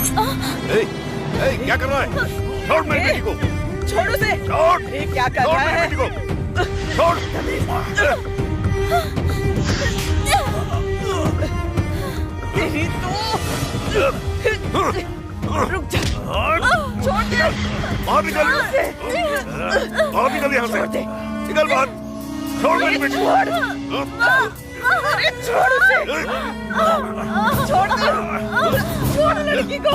क्या कर रहा है? छोड़ मेरी बेटी को। छोड़ उसे। छोड़। ये क्या कर रहा है? छोड़ मेरी बेटी को। छोड़। तेरी तो रुक जा। छोड़ दे। बाहर निकल। बाहर निकल यहाँ से। निकल बाहर। छोड़ मेरी बेटी को। अरे छोड़ उसे। छोड़ दो। छोड़ लड़की को।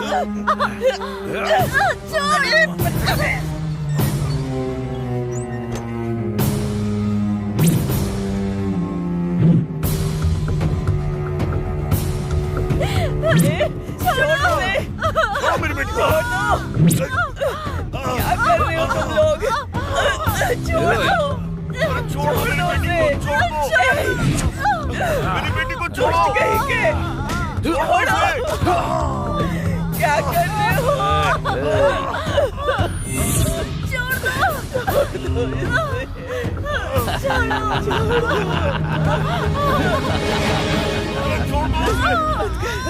छोड़। छोड़ो मेरी बेटी को। क्या कर रहे हो तुम लोग? छोड़ो। छोड़ो मेरी बेटी को। छोड़ो। छोड़ो। क्या कर रहे हो? छोड़ दो।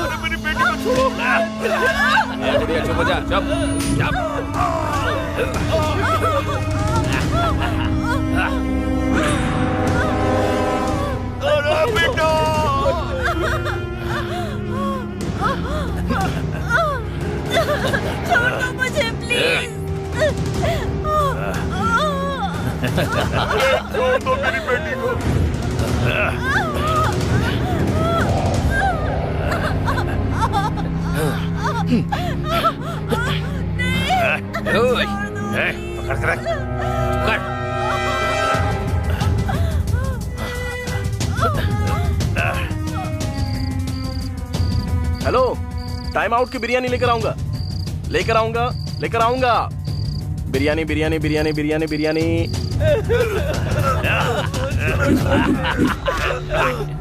अरे मेरी बेटी को छोड़ो। चुप हो जा। चुप। अरे बेटा। छोड़ दो मुझे प्लीज। छोड़ दो मेरी बेटी को। पकड़ कर रख। हेलो, टाइम आउट की बिरयानी लेकर आऊंगा। बिरयानी बिरयानी बिरयानी बिरयानी बिरयानी।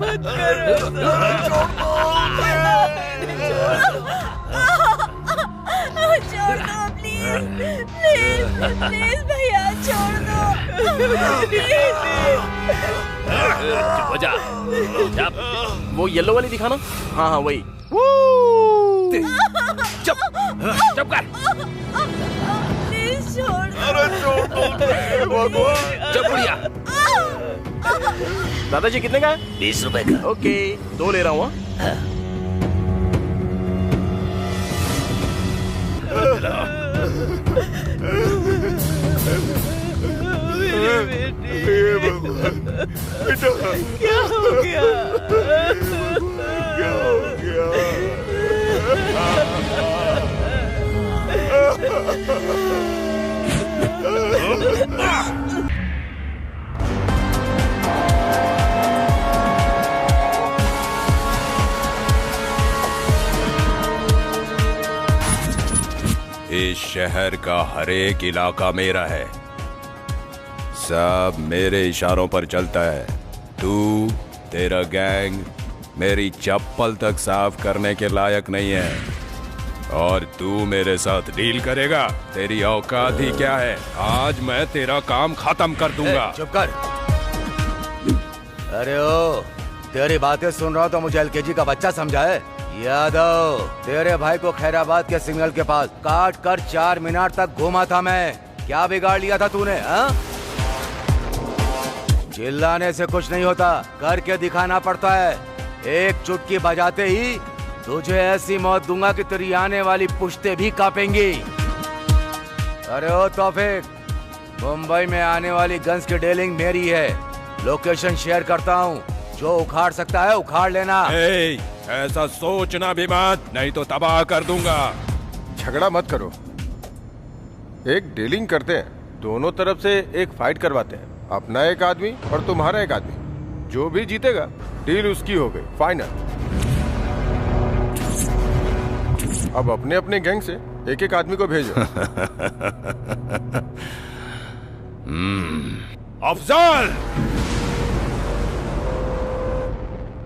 मत करो। छोड़ दो प्लीज प्लीज भैया छोड़ दो। चुप हो जा। वो येलो वाली दिखाना। हाँ वही। चुप कर। प्लीज छोड़ दो। अरे छोड़ दो। चुप बुढ़िया। दादाजी कितने का है? 20 रुपए का। ओके, 2 ले रहा हूँ। बेटा क्या हो गया? क्या हो गया? इस शहर का हर एक इलाका मेरा है। सब मेरे इशारों पर चलता है। तू, तेरा गैंग मेरी चप्पल तक साफ करने के लायक नहीं है। और तू मेरे साथ डील करेगा? तेरी औकात ही क्या है? आज मैं तेरा काम खत्म कर दूंगा। चुप कर। अरे ओ, तेरी बातें सुन रहा हूँ तो मुझे एलकेजी का बच्चा समझा है। यादव, तेरे भाई को खैराबाद के सिग्नल के पास काट कर 4 मीनार तक घूमा था मैं। क्या बिगाड़ लिया था तूने? हाँ? चिल्लाने से कुछ नहीं होता, करके दिखाना पड़ता है। एक चुटकी बजाते ही तुझे ऐसी मौत दूंगा कि तेरी आने वाली पुश्तें भी कांपेंगी। अरे ओ तौफीक, मुंबई में आने वाली गन्स की डीलिंग मेरी है। लोकेशन शेयर करता हूँ, जो उखाड़ सकता है उखाड़ लेना। ऐसा सोचना भी मत, नहीं तो तबाह कर दूंगा। झगड़ा मत करो, एक डीलिंग करते हैं। दोनों तरफ से एक फाइट करवाते हैं। अपना एक आदमी और तुम्हारा एक आदमी। जो भी जीतेगा डील उसकी हो गई, फाइनल। अब अपने अपने गैंग से एक एक आदमी को भेजो। अफजल!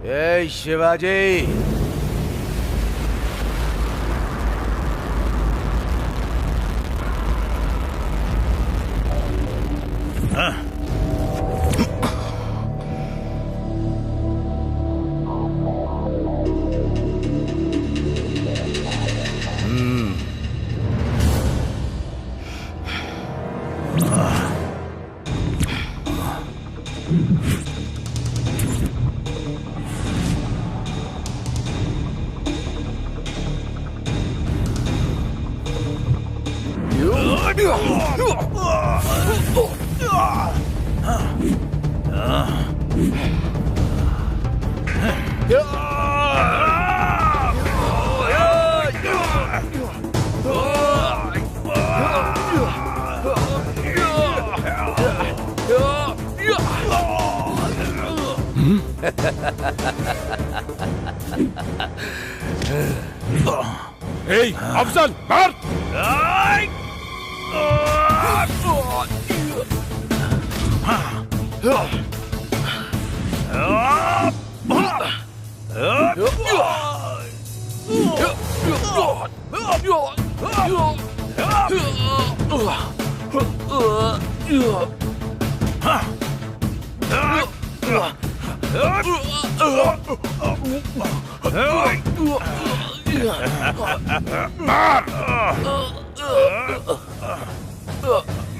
ए शिवाजी, अफजल मार।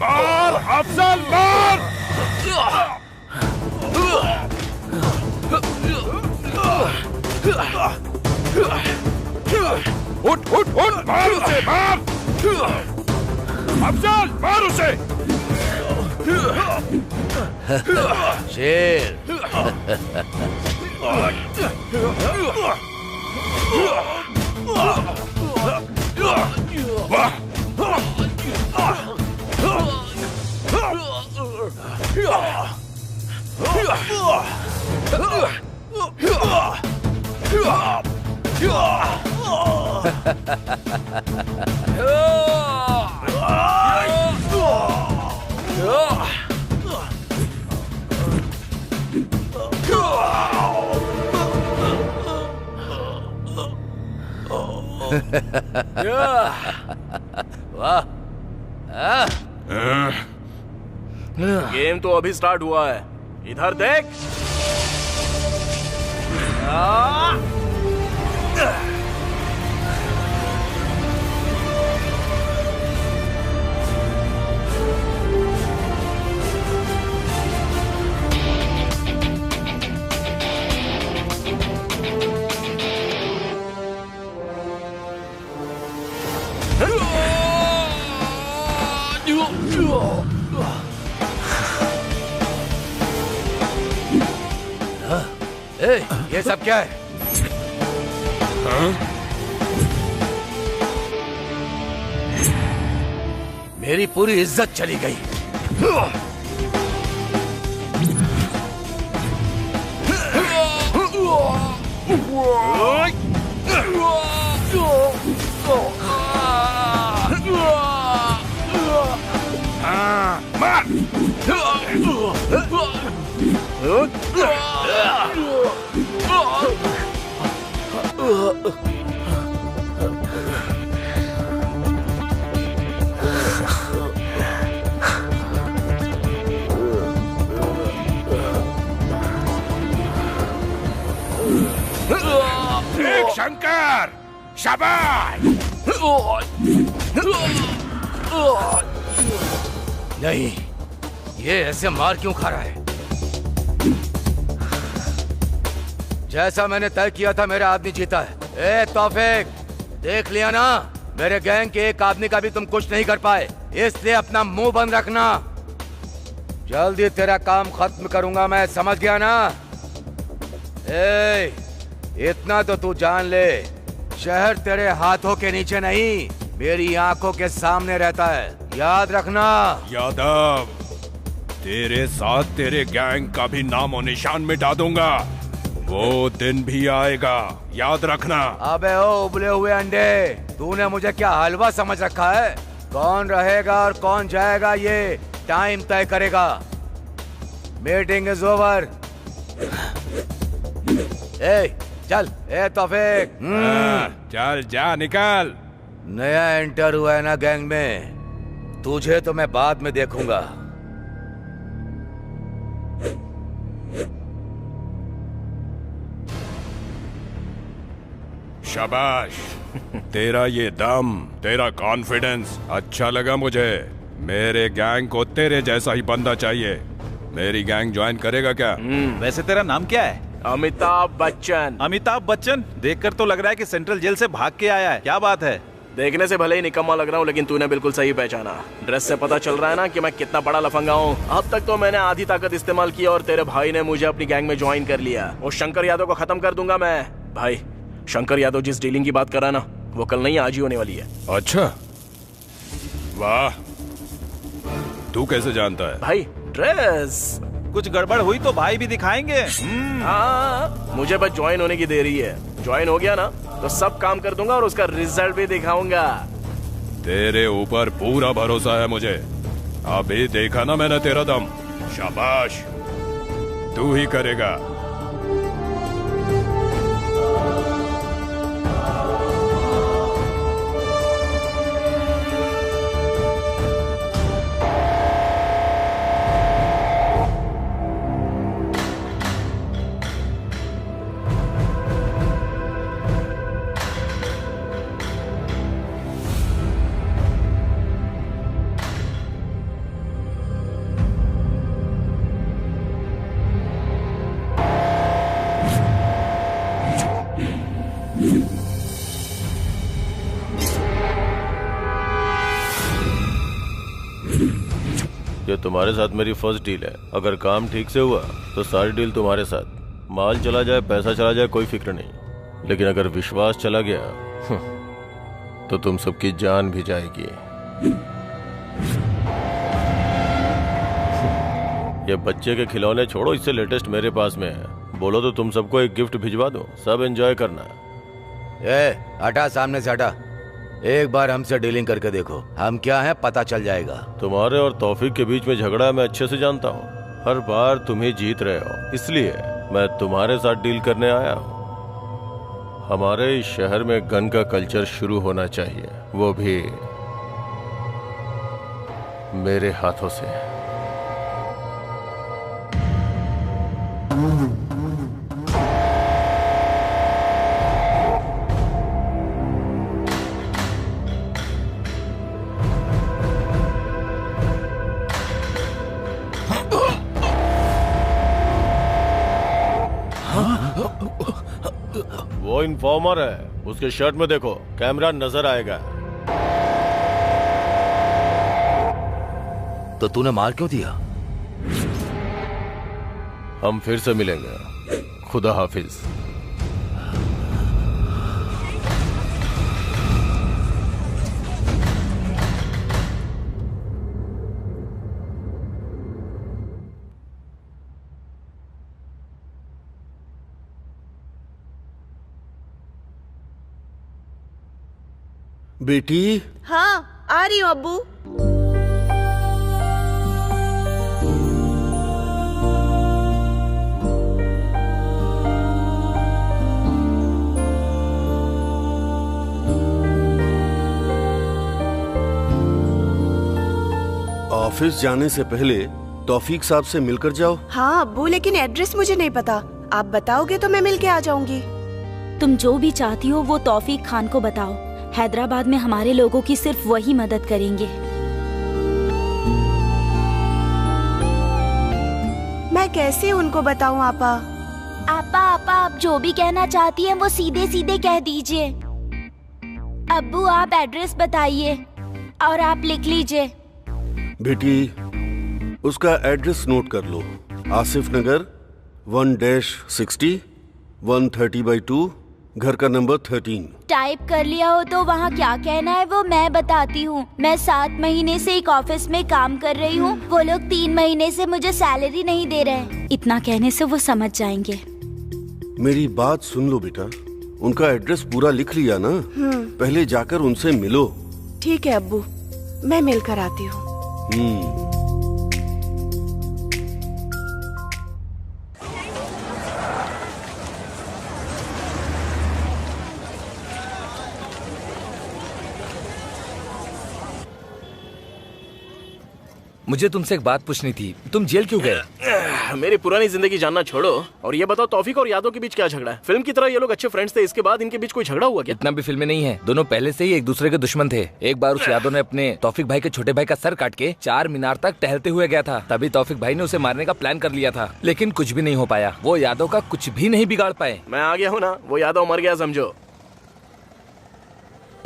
मार अफजल मार। उठ उठ उठ मार उसे मार। अफजल मार उसे। शेर वाह। गेम तो अभी स्टार्ट हुआ है, इधर देख। ये सब क्या है? मेरी पूरी इज्जत चली गई। एक शंकर शाबाश। नहीं, ये ऐसे मार क्यों खा रहा है? जैसा मैंने तय किया था मेरा आदमी जीता है। ए तौफीक, देख लिया ना, मेरे गैंग के एक आदमी का भी तुम कुछ नहीं कर पाए, इसलिए अपना मुंह बंद रखना। जल्दी तेरा काम खत्म करूंगा मैं, समझ गया ना? ए, इतना तो तू जान ले, शहर तेरे हाथों के नीचे नहीं, मेरी आंखों के सामने रहता है, याद रखना। यादव, तेरे साथ तेरे गैंग का भी नामो निशान मिटा दूंगा, वो दिन भी आएगा, याद रखना। अबे ओ उबले हुए अंडे, तूने मुझे क्या हलवा समझ रखा है? कौन रहेगा और कौन जाएगा ये टाइम तय करेगा। Meeting is over. ए चल, ए तौफीक। चल जा, निकल। नया एंटर हुआ है ना गैंग में, तुझे तो मैं बाद में देखूंगा। शाबाश, तेरा ये दम, तेरा कॉन्फिडेंस अच्छा लगा मुझे। मेरे गैंग को तेरे जैसा ही बंदा चाहिए। मेरी गैंग ज्वाइन करेगा क्या? वैसे तेरा नाम क्या है? अमिताभ बच्चन। अमिताभ बच्चन? देखकर तो लग रहा है कि सेंट्रल जेल से भाग के आया है। क्या बात है? देखने से भले ही निकम्मा लग रहा हूँ, लेकिन तूने बिल्कुल सही पहचाना। ड्रेस से पता चल रहा है ना कि मैं कितना बड़ा लफंगा हूँ। अब तक तो मैंने आधी ताकत इस्तेमाल की और तेरे भाई ने मुझे अपनी गैंग में ज्वाइन कर लिया। वो शंकर यादव को खत्म कर दूंगा मैं। भाई, शंकर यादव जिस डीलिंग की बात कर रहा है ना, वो कल नहीं आज ही होने वाली है। अच्छा, वाह, तू कैसे जानता है? भाई, ड्रेस। कुछ गड़बड़ हुई तो भाई भी दिखाएंगे। हाँ, मुझे बस ज्वाइन होने की देरी है। ज्वाइन हो गया ना तो सब काम कर दूंगा और उसका रिजल्ट भी दिखाऊंगा। तेरे ऊपर पूरा भरोसा है मुझे। अभी देखा ना मैंने तेरा दम। शाबाश, तू ही करेगा। ये तुम्हारे साथ मेरी फर्स्ट डील है। अगर काम ठीक से हुआ तो सारी डील तुम्हारे साथ। माल चला जाए, पैसा चला जाए, कोई फिक्र नहीं। लेकिन अगर विश्वास चला गया तो तुम सबकी जान भी जाएगी। ये बच्चे के खिलौने छोड़ो, इससे लेटेस्ट मेरे पास में है। बोलो तो तुम सबको एक गिफ्ट भिजवा दो, सब एंजॉय करना। हटा, सामने से हटा। एक बार हमसे डीलिंग करके देखो, हम क्या हैं पता चल जाएगा। तुम्हारे और तौफीक के बीच में झगड़ा मैं अच्छे से जानता हूँ। हर बार तुम ही जीत रहे हो, इसलिए मैं तुम्हारे साथ डील करने आया हूँ। हमारे इस शहर में गन का कल्चर शुरू होना चाहिए, वो भी मेरे हाथों से। वो इन्फॉर्मर है, उसके शर्ट में देखो, कैमरा नजर आएगा। तो तूने मार क्यों दिया? हम फिर से मिलेंगे। खुदा हाफिज। बेटी। हाँ, आ रही हूँ अब्बू। ऑफिस जाने से पहले तौफीक साहब से मिलकर जाओ। हाँ अब्बू, लेकिन एड्रेस मुझे नहीं पता। आप बताओगे तो मैं मिलके आ जाऊंगी। तुम जो भी चाहती हो वो तौफीक खान को बताओ। हैदराबाद में हमारे लोगों की सिर्फ वही मदद करेंगे। मैं कैसे उनको बताऊं आपा? आपा आप जो भी कहना चाहती हैं वो सीधे सीधे कह दीजिए। अब्बू आप एड्रेस बताइए और आप लिख लीजिए। बेटी, उसका एड्रेस नोट कर लो। आसिफ नगर 1-60 130/2, घर का नंबर 13। टाइप कर लिया हो तो वहाँ क्या कहना है वो मैं बताती हूँ। मैं 7 महीने से एक ऑफिस में काम कर रही हूँ। वो लोग 3 महीने से मुझे सैलरी नहीं दे रहे। इतना कहने से वो समझ जाएंगे। मेरी बात सुन लो बेटा, उनका एड्रेस पूरा लिख लिया ना? पहले जाकर उनसे मिलो। ठीक है अब्बू, मैं मिलकर आती हूँ। मुझे तुमसे एक बात पूछनी थी, तुम जेल क्यों गए? मेरी पुरानी जिंदगी जानना छोड़ो और ये बताओ तौफीक और यादव के बीच क्या झगड़ा है? फिल्म की तरह ये लोग अच्छे फ्रेंड्स थे, इसके बाद इनके बीच कोई झगड़ा हुआ क्या? इतना भी फिल्में नहीं है, दोनों पहले से ही एक दूसरे के दुश्मन थे। एक बार उस यादव ने अपने तौफीक भाई के छोटे भाई का सर काट के 4 मीनार तक टहलते हुए गया था। तभी तौफीक भाई ने उसे मारने का प्लान कर लिया था, लेकिन कुछ भी नहीं हो पाया। वो यादव का कुछ भी नहीं बिगाड़ पाए। मैं आ गया हूँ ना, वो यादव मर गया समझो।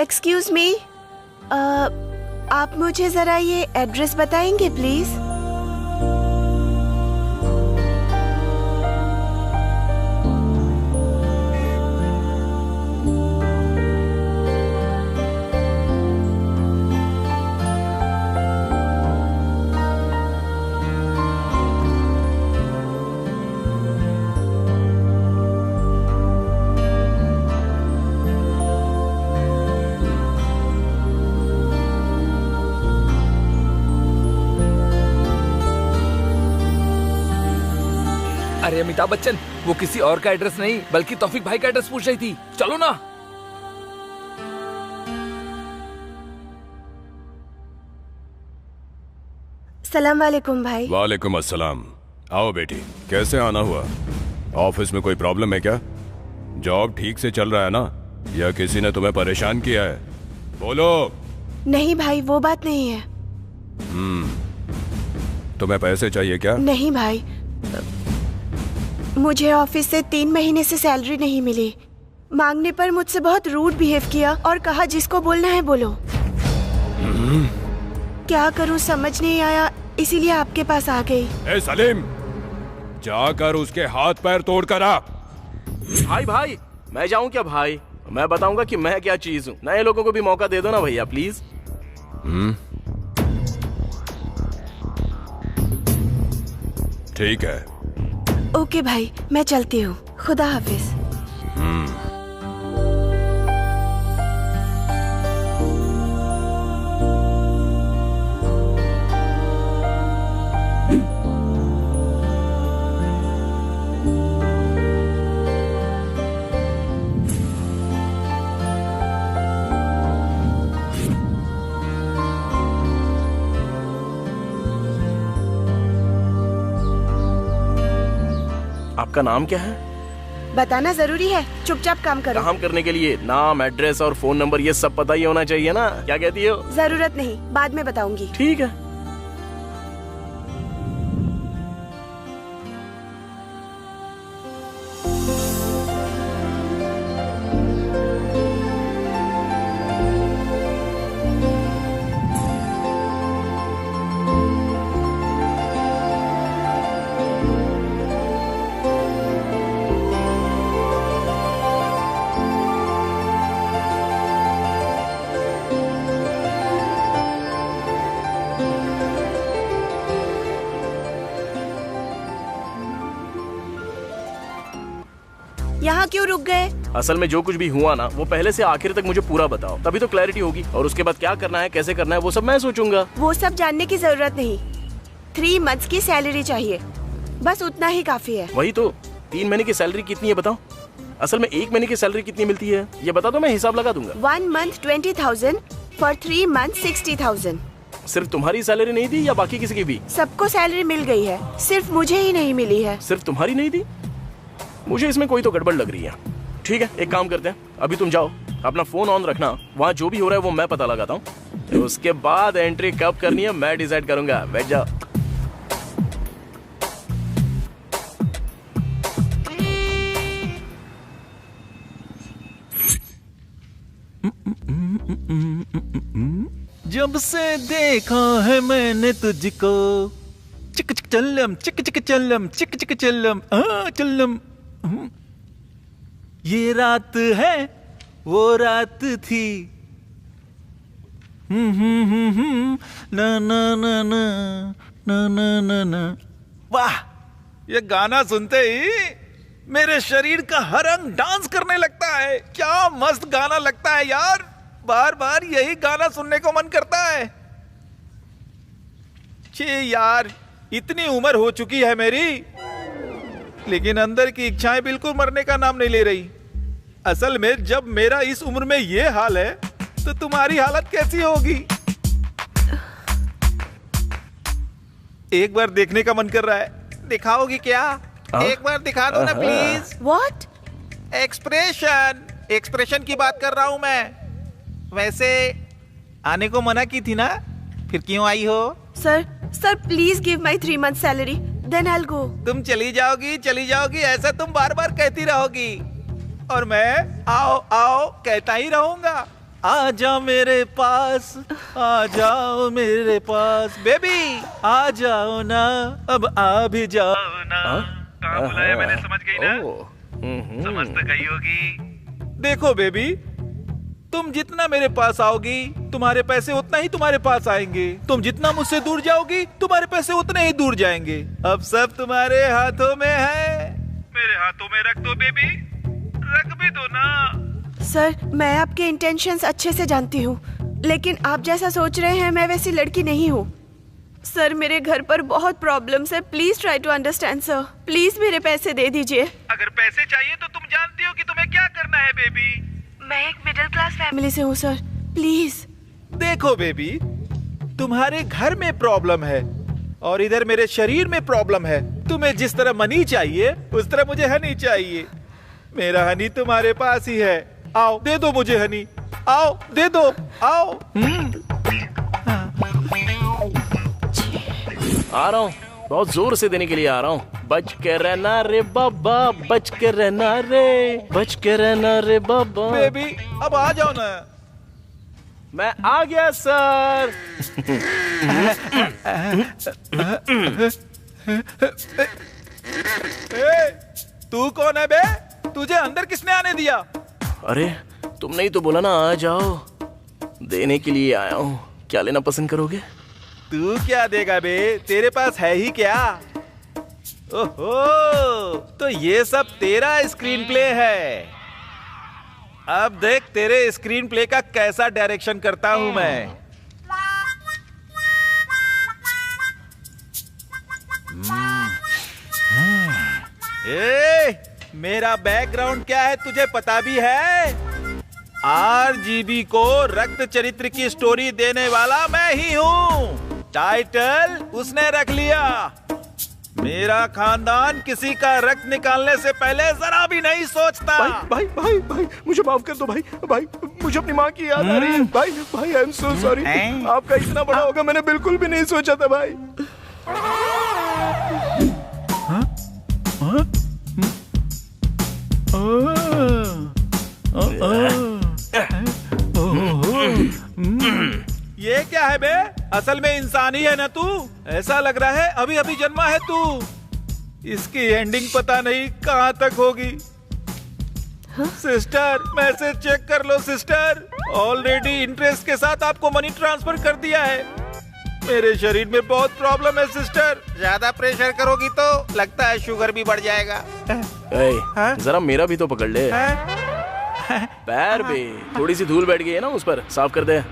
एक्सक्यूज मी, आप मुझे जरा ये एड्रेस बताएंगे प्लीज? अरे अमिताभ बच्चन, वो किसी और का एड्रेस नहीं बल्कि तौफीक भाई का एड्रेस पूछ रही थी। चलो ना। सलाम वालेकुम भाई। वालेकुम अस्सलाम। आओ बेटी, कैसे आना हुआ? ऑफिस में कोई प्रॉब्लम है क्या? जॉब ठीक से चल रहा है ना, या किसी ने तुम्हें परेशान किया है? बोलो। नहीं भाई, वो बात नहीं है। तुम्हें पैसे चाहिए क्या? नहीं भाई, मुझे ऑफिस से 3 महीने से सैलरी नहीं मिली। मांगने पर मुझसे बहुत रूड बिहेव किया और कहा जिसको बोलना है बोलो। क्या करूं समझ नहीं आया, इसीलिए आपके पास आ गई। ए सलीम, जाकर उसके हाथ पैर तोड़ कर आ। भाई मैं जाऊं क्या भाई? मैं बताऊंगा कि मैं क्या चीज हूँ। नए लोगों को भी मौका दे दो ना भैया प्लीज। ठीक है। ओके भाई, मैं चलती हूँ। खुदा हाफिज। आपका नाम क्या है? बताना जरूरी है, चुपचाप काम करो। काम करने के लिए नाम, एड्रेस और फोन नंबर ये सब पता ही होना चाहिए ना। क्या कहती हो? जरूरत नहीं, बाद में बताऊंगी। ठीक है। यहाँ क्यों रुक गए? असल में जो कुछ भी हुआ ना, वो पहले से आखिर तक मुझे पूरा बताओ, तभी तो क्लैरिटी होगी। और उसके बाद क्या करना है, कैसे करना है, वो सब मैं सोचूंगा। वो सब जानने की जरूरत नहीं। 3 मंथ्स की सैलरी चाहिए, बस उतना ही काफी है। वही तो, 3 महीने की सैलरी कितनी है बताओ? असल में 1 महीने की सैलरी कितनी मिलती है ये बता दो, मैं हिसाब लगा दूंगा। 1 मंथ 20,000, फॉर 3 मंथ 60,000। सिर्फ तुम्हारी सैलरी नहीं दी या बाकी किसी की भी? सबको सैलरी मिल गई है, सिर्फ मुझे ही नहीं मिली है। सिर्फ तुम्हारी नहीं दी? मुझे इसमें कोई तो गड़बड़ लग रही है। ठीक है, एक काम करते हैं, अभी तुम जाओ, अपना फोन ऑन रखना, वहाँ जो भी हो रहा है वो मैं पता लगाता हूँ। तो उसके बाद एंट्री कब करनी है मैं डिसाइड करूंगा। बैठ जाओ। जब से देखा है मैंने तुझको, चिक चिक चल्लम, चिक चिक चल्लम, चिक चिक चल्लम, चल्लम। ये रात है वो रात थी। ना ना ना ना ना ना ना ना। वाह, ये गाना सुनते ही मेरे शरीर का हर अंग डांस करने लगता है। क्या मस्त गाना लगता है यार, बार बार यही गाना सुनने को मन करता है। छे यार, इतनी उम्र हो चुकी है मेरी, लेकिन अंदर की इच्छाएं बिल्कुल मरने का नाम नहीं ले रही। असल में जब मेरा इस उम्र में ये हाल है तो तुम्हारी हालत कैसी होगी? एक बार देखने का मन कर रहा है, दिखाओगी क्या? एक बार दिखा दो ना प्लीज। What? एक्सप्रेशन की बात कर रहा हूं मैं। वैसे आने को मना की थी ना, फिर क्यों आई हो? Sir please give my 3 month salary, then I will go. तुम चली जाओगी, ऐसा तुम बार बार कहती रहोगी और मैं आओ आओ कहता ही रहूंगा। आ जाओ मेरे पास, आ जाओ मेरे पास, बेबी आ जाओ ना, अब आ भी जाओ ना। कहाँ बुलाया मैंने, समझ गई ना? समझ तो गई होगी। देखो बेबी, तुम जितना मेरे पास आओगी, तुम्हारे पैसे उतना ही तुम्हारे पास आएंगे। तुम जितना मुझसे दूर जाओगी, तुम्हारे पैसे उतने ही दूर जाएंगे। अब सब तुम्हारे हाथों में है। मेरे हाथों में रख दो बेबी, रख भी दो ना। सर, मैं आपके इंटेंशंस अच्छे से जानती हूँ, लेकिन आप जैसा सोच रहे हैं मैं वैसी लड़की नहीं हूँ। सर, मेरे घर पर बहुत प्रॉब्लम्स है। Please try to understand sir. Please मेरे पैसे दे दीजिए। अगर पैसे चाहिए तो तुम जानती हो कि तुम्हें क्या करना है बेबी। मैं एक मिडिल क्लास फैमिली से हूँ सर, प्लीज। देखो बेबी, तुम्हारे घर में प्रॉब्लम है और इधर मेरे शरीर में प्रॉब्लम है। तुम्हें जिस तरह मनी चाहिए उस तरह मुझे हनी चाहिए। मेरा हनी तुम्हारे पास ही है। आओ दे दो मुझे हनी, आओ दे दो, आओ। आ रहा हूँ, बहुत जोर से देने के लिए आ रहा हूँ। बच के रहना रे बाबा, बच के रहना रे, बच के रहना रे बाबा। बेबी अब आ जाओ ना। मैं आ गया सर। तू कौन है बे? तुझे अंदर किसने आने दिया? अरे तुमने ही तो बोला ना आ जाओ, देने के लिए आया हूँ। क्या लेना पसंद करोगे? तू क्या देगा बे, तेरे पास है ही क्या? ओहो, तो ये सब तेरा स्क्रीन प्ले है। अब देख तेरे स्क्रीन प्ले का कैसा डायरेक्शन करता हूं मैं। मेरा बैकग्राउंड क्या है तुझे पता भी है? RGB को रक्त चरित्र की स्टोरी देने वाला मैं ही हूँ। टाइटल उसने रख लिया। मेरा खानदान किसी का रक्त निकालने से पहले जरा भी नहीं सोचता। भाई भाई भाई मुझे माफ कर दो भाई। भाई मुझे अपनी माँ की याद आ रही है। भाई भाई आई एम सो सॉरी। आपका इतना बड़ा होगा मैंने बिल्कुल भी नहीं सोचा था भाई। ये क्या है बे? असल में इंसान ही है ना तू? ऐसा लग रहा है अभी अभी जन्मा है तू। इसकी एंडिंग पता नहीं कहाँ तक होगी। सिस्टर मैसेज चेक कर लो सिस्टर। ऑलरेडी इंटरेस्ट के साथ आपको मनी ट्रांसफर कर दिया है। मेरे शरीर में बहुत प्रॉब्लम है सिस्टर। ज्यादा प्रेशर करोगी तो लगता है शुगर भी बढ़ जाएगा। जरा मेरा भी तो पकड़ ले। पैर भी थोड़ी सी धूल बैठ गई है ना उस पर, साफ कर दे।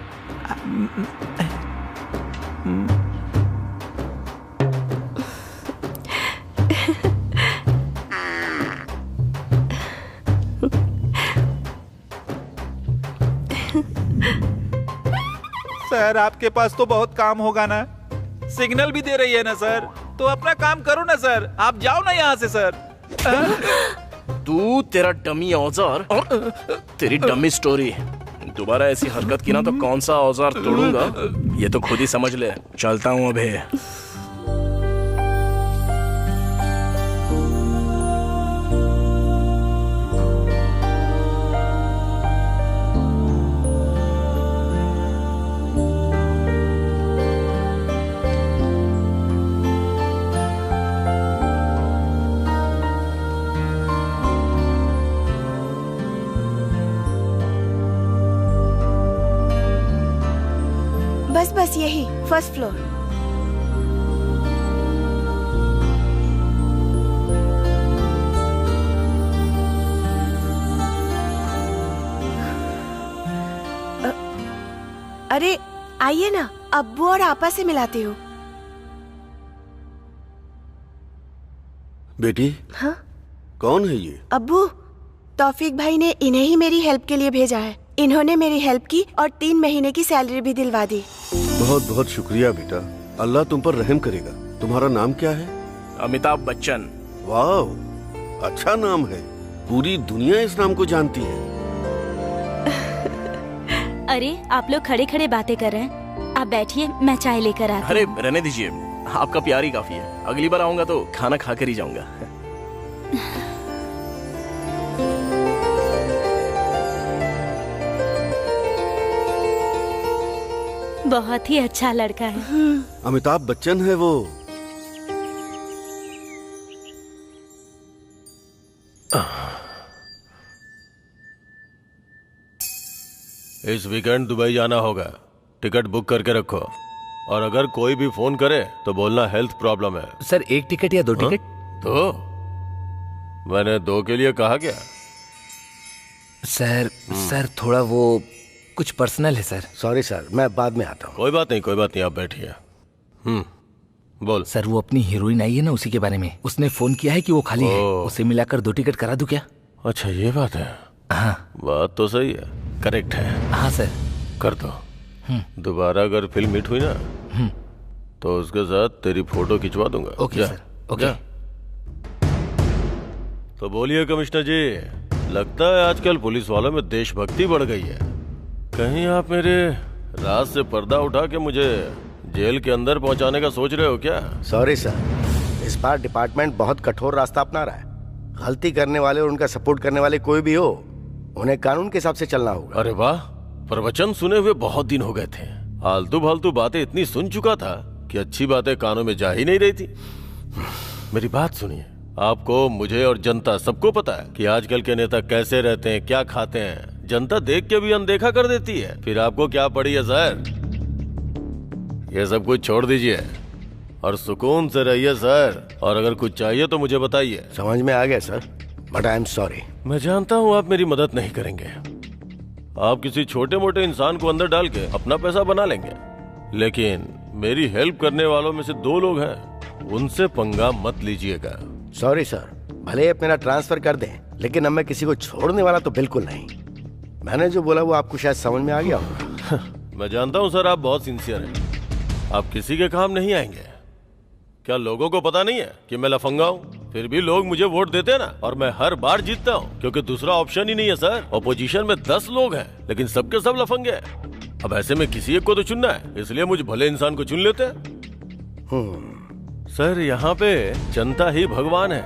सर आपके पास तो बहुत काम होगा ना? सिग्नल भी दे रही है ना सर? तो अपना काम करो ना सर। आप जाओ ना यहाँ से सर। तू, तेरा डमी औजार और तेरी डमी स्टोरी। दोबारा ऐसी हरकत की ना तो कौन सा औजार तोड़ूंगा ये तो खुद ही समझ ले। चलता हूँ अभी। बस यही फर्स्ट फ्लोर। अरे आइए ना, अब्बू और आपा से मिलाती हूँ। बेटी। हाँ? कौन है ये? अब्बू, तौफीक भाई ने इन्हें ही मेरी हेल्प के लिए भेजा है। इन्होंने मेरी हेल्प की और 3 महीने की सैलरी भी दिलवा दी। बहुत बहुत शुक्रिया बेटा, अल्लाह तुम पर रहम करेगा। तुम्हारा नाम क्या है? अमिताभ बच्चन। वाह, अच्छा नाम है। पूरी दुनिया इस नाम को जानती है। अरे आप लोग खड़े खड़े बातें कर रहे हैं, आप बैठिए मैं चाय लेकर आती हूँ। अरे रहने दीजिए, आपका प्यार ही काफी है। अगली बार आऊंगा तो खाना खा कर ही जाऊंगा। बहुत ही अच्छा लड़का है। अमिताभ बच्चन है वो। इस वीकेंड दुबई जाना होगा, टिकट बुक करके रखो। और अगर कोई भी फोन करे तो बोलना हेल्थ प्रॉब्लम है। सर 1 टिकट या 2 टिकट? दो? मैंने 2 के लिए कहा क्या? सर थोड़ा वो कुछ पर्सनल है सर। सॉरी सर, मैं बाद में आता हूँ। कोई बात नहीं, आप बैठिए। बोल। सर वो अपनी हीरोइन आई है ना, उसी के बारे में। उसने फोन किया है कि वो खाली है, उसे मिलाकर 2 टिकट करा दूं क्या? अच्छा ये बात है। हाँ बात तो सही है, करेक्ट है। हाँ सर कर दो। दोबारा अगर फिल्म हिट हुई ना तो उसके साथ तेरी फोटो खिंचवा दूंगा। Okay sir, okay. तो बोलिए कमिश्नर जी, लगता है आजकल पुलिस वालों में देशभक्ति बढ़ गई है। कहीं आप मेरे राज से पर्दा उठा के मुझे जेल के अंदर पहुंचाने का सोच रहे हो क्या? सॉरी सर, इस बार डिपार्टमेंट बहुत कठोर रास्ता अपना रहा है। गलती करने वाले और उनका सपोर्ट करने वाले कोई भी हो, उन्हें कानून के हिसाब से चलना होगा। अरे वाह, प्रवचन सुने हुए बहुत दिन हो गए थे। आलतू फालतू बातें इतनी सुन चुका था कि अच्छी बातें कानों में जा ही नहीं रही थी। मेरी बात सुनिए, आपको, मुझे और जनता सबको पता है कि आजकल के नेता कैसे रहते हैं, क्या खाते हैं। जनता देख के भी अनदेखा कर देती है। फिर आपको क्या पड़ी है सर? ये सब कुछ छोड़ दीजिए और सुकून से रहिए सर। और अगर कुछ चाहिए तो मुझे बताइए। समझ में आ गया sir, but I am sorry. मैं जानता हूँ आप मेरी मदद नहीं करेंगे। आप किसी छोटे मोटे इंसान को अंदर डाल के अपना पैसा बना लेंगे, लेकिन मेरी हेल्प करने वालों में से 2 लोग हैं, उनसे पंगा मत लीजिएगा। सॉरी सर, भले आप मेरा ट्रांसफर कर दें, लेकिन अब मैं किसी को छोड़ने वाला तो बिल्कुल नहीं। मैंने जो बोला वो आपको शायद समझ में आ गया होगा। मैं जानता हूँ सर, आप बहुत सिंसियर हैं। आप किसी के काम नहीं आएंगे। क्या लोगों को पता नहीं है कि मैं लफंगा हूँ? फिर भी लोग मुझे वोट देते हैं ना, और मैं हर बार जीतता हूँ, क्योंकि दूसरा ऑप्शन ही नहीं है सर। ऑपोजिशन में 10 लोग हैं, लेकिन सबके सब लफंगे हैं। अब ऐसे में किसी एक को तो चुनना है, इसलिए मुझे भले इंसान को चुन लेते हैं। सर यहाँ पे जनता ही भगवान है,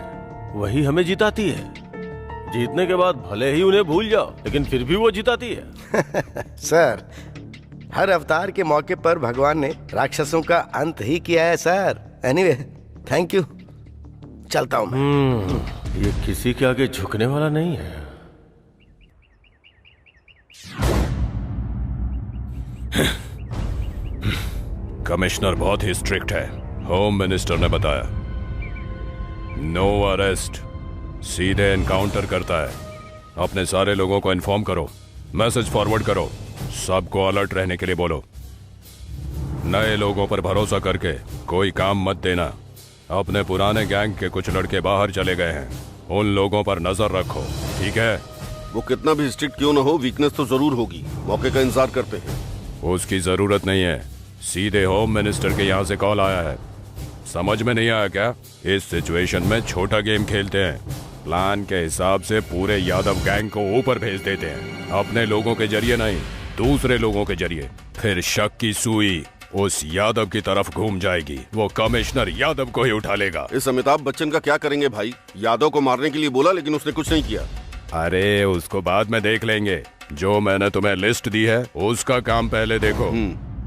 वही हमें जिताती है। जीतने के बाद भले ही उन्हें भूल जाओ, लेकिन फिर भी वो जिताती है। सर, हर अवतार के मौके पर भगवान ने राक्षसों का अंत ही किया है सर। एनीवे, थैंक यू, चलता हूँ मैं। ये किसी के आगे झुकने वाला नहीं है। कमिश्नर बहुत ही स्ट्रिक्ट है, होम मिनिस्टर ने बताया। नो अरेस्ट, सीधे एनकाउंटर करता है। अपने सारे लोगों को इन्फॉर्म करो, मैसेज फॉरवर्ड करो, सबको अलर्ट रहने के लिए बोलो। नए लोगों पर भरोसा करके कोई काम मत देना। अपने पुराने गैंग के कुछ लड़के बाहर चले गए हैं, उन लोगों पर नजर रखो, ठीक है? वो कितना भी स्ट्रिक्ट क्यों ना हो, वीकनेस तो जरूर होगी। मौके का इंतजार करते हैं। उसकी जरूरत नहीं है, सीधे होम मिनिस्टर के यहाँ से कॉल आया है। समझ में नहीं आया क्या? इस सिचुएशन में छोटा गेम खेलते हैं। प्लान के हिसाब से पूरे यादव गैंग को ऊपर भेज देते हैं, अपने लोगों के जरिए नहीं, दूसरे लोगों के जरिए। फिर शक की सुई उस यादव की तरफ घूम जाएगी, वो कमिश्नर यादव को ही उठा लेगा। इस अमिताभ बच्चन का क्या करेंगे भाई? यादव को मारने के लिए बोला, लेकिन उसने कुछ नहीं किया। अरे उसको बाद में देख लेंगे, जो मैंने तुम्हें लिस्ट दी है उसका काम पहले देखो,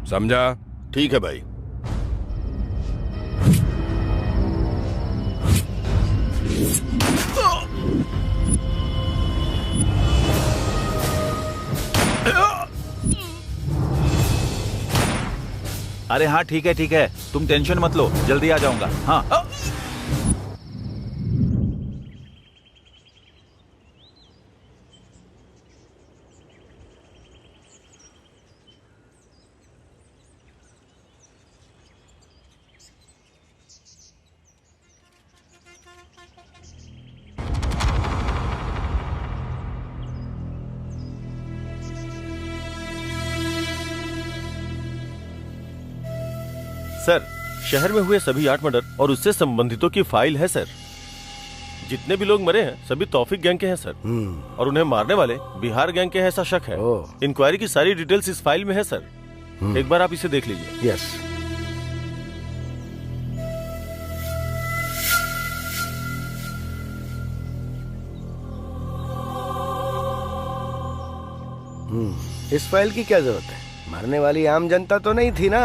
समझा? ठीक है भाई। अरे हाँ ठीक है, तुम टेंशन मत लो, जल्दी आ जाऊंगा। हाँ सर, शहर में हुए सभी 8 मर्डर और उससे संबंधितों की फाइल है सर। जितने भी लोग मरे हैं सभी तौफीक गैंग के हैं सर, और उन्हें मारने वाले बिहार गैंग के हैं, ऐसा शक है। इंक्वायरी की सारी डिटेल्स इस फाइल में है सर, एक बार आप इसे देख लीजिए। यस। इस फाइल की क्या जरूरत है? मरने वाली आम जनता तो नहीं थी ना।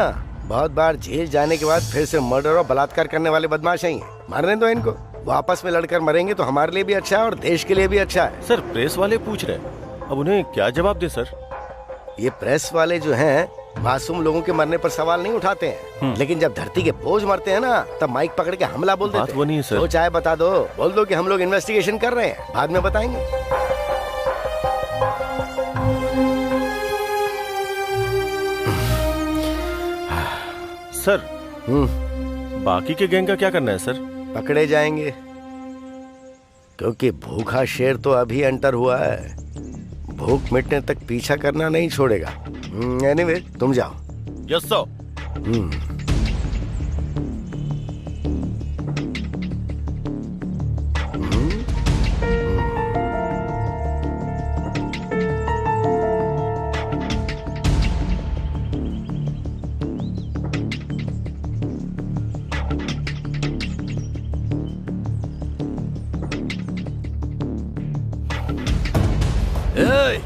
बहुत बार जेल जाने के बाद फिर से मर्डर और बलात्कार करने वाले बदमाश ही हैं। मरने दो इनको, वो आपस में लड़कर मरेंगे तो हमारे लिए भी अच्छा है और देश के लिए भी अच्छा है। सर प्रेस वाले पूछ रहे हैं, अब उन्हें क्या जवाब दे सर? ये प्रेस वाले जो हैं मासूम लोगों के मरने पर सवाल नहीं उठाते हैं, लेकिन जब धरती के बोझ मरते हैं ना तब माइक पकड़ के हमला बोल देते हैं। बात वो नहीं है सर। तो चाहे बता दो, बोल दो कि हम लोग इन्वेस्टिगेशन कर रहे हैं, बाद में बताएंगे। सर बाकी के गैंग का क्या करना है सर? पकड़े जाएंगे, क्योंकि भूखा शेर तो अभी एंटर हुआ है, भूख मिटने तक पीछा करना नहीं छोड़ेगा। एनीवे, तुम जाओ। Yes sir.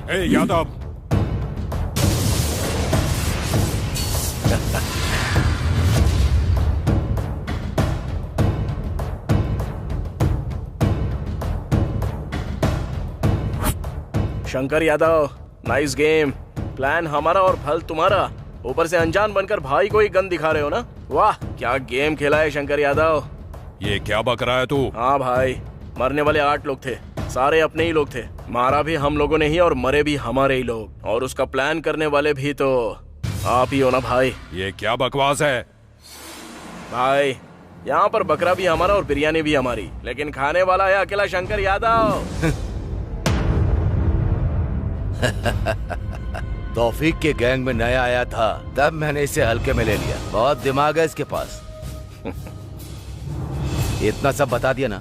A Yadav, Shankar Yadav, nice game. Plan हमारा और फल तुम्हारा, ऊपर से अनजान बनकर भाई को ही गन दिखा रहे हो ना। वाह क्या गेम खेला है शंकर यादव। ये क्या बक रहा है तू? हाँ भाई, मरने वाले 8 लोग थे, सारे अपने ही लोग थे। मारा भी हम लोगों ने ही और मरे भी हमारे ही लोग, और उसका प्लान करने वाले भी तो आप ही हो ना भाई। ये क्या बकवास है भाई? यहाँ पर बकरा भी हमारा और बिरयानी भी हमारी, लेकिन खाने वाला है अकेला शंकर यादव। तौफीक के गैंग में नया आया था, तब मैंने इसे हल्के में ले लिया। बहुत दिमाग है इसके पास। इतना सब बता दिया ना,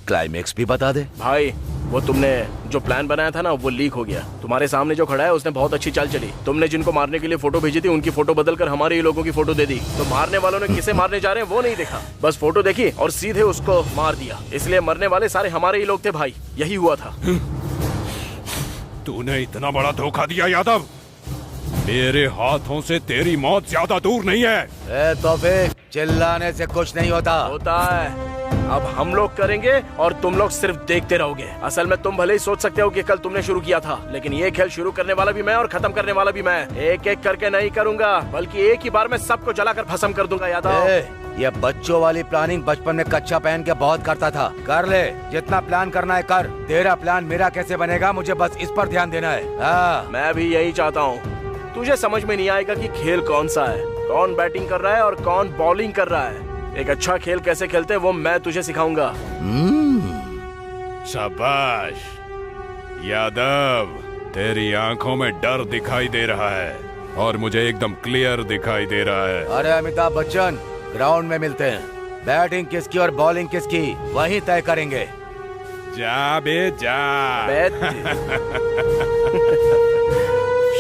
क्लाइमेक्स भी बता दे। भाई वो तुमने जो प्लान बनाया था ना वो लीक हो गया। तुम्हारे सामने जो खड़ा है उसने बहुत अच्छी चाल चली। तुमने जिनको मारने के लिए फोटो भेजी थी उनकी फोटो बदलकर हमारे ही लोगों की फोटो दे दी। तो मारने वालों ने किसे मारने जा रहे हैं वो नहीं देखा, बस फोटो देखी और सीधे उसको मार दिया। इसलिए मरने वाले सारे हमारे ही लोग थे भाई, यही हुआ था। तूने इतना बड़ा धोखा दिया यादव। मेरे हाथों से तेरी मौत ज्यादा दूर नहीं है। ए तौफीक, चिल्लाने से कुछ नहीं होता। होता है, अब हम लोग करेंगे और तुम लोग सिर्फ देखते रहोगे। असल में तुम भले ही सोच सकते हो कि कल तुमने शुरू किया था, लेकिन ये खेल शुरू करने वाला भी मैं और खत्म करने वाला भी मैं। एक एक करके नहीं करूंगा, बल्कि एक ही बार में सबको जलाकर भस्म कर दूंगा यादव। ये बच्चों वाली प्लानिंग बचपन में कच्चा पहन के बहुत करता था। कर ले, जितना प्लान करना है कर। तेरा प्लान मेरा कैसे बनेगा, मुझे बस इस पर ध्यान देना है। हाँ। मैं भी यही चाहता हूँ। तुझे समझ में नहीं आएगा कि खेल कौन सा है, कौन बैटिंग कर रहा है और कौन बॉलिंग कर रहा है। एक अच्छा खेल कैसे खेलते हैं वो मैं तुझे सिखाऊंगा। शाबाश यादव, तेरी आंखों में डर दिखाई दे रहा है और मुझे एकदम क्लियर दिखाई दे रहा है। अरे अमिताभ बच्चन, ग्राउंड में मिलते हैं। बैटिंग किसकी और बॉलिंग किसकी वही तय करेंगे। जा बे जा।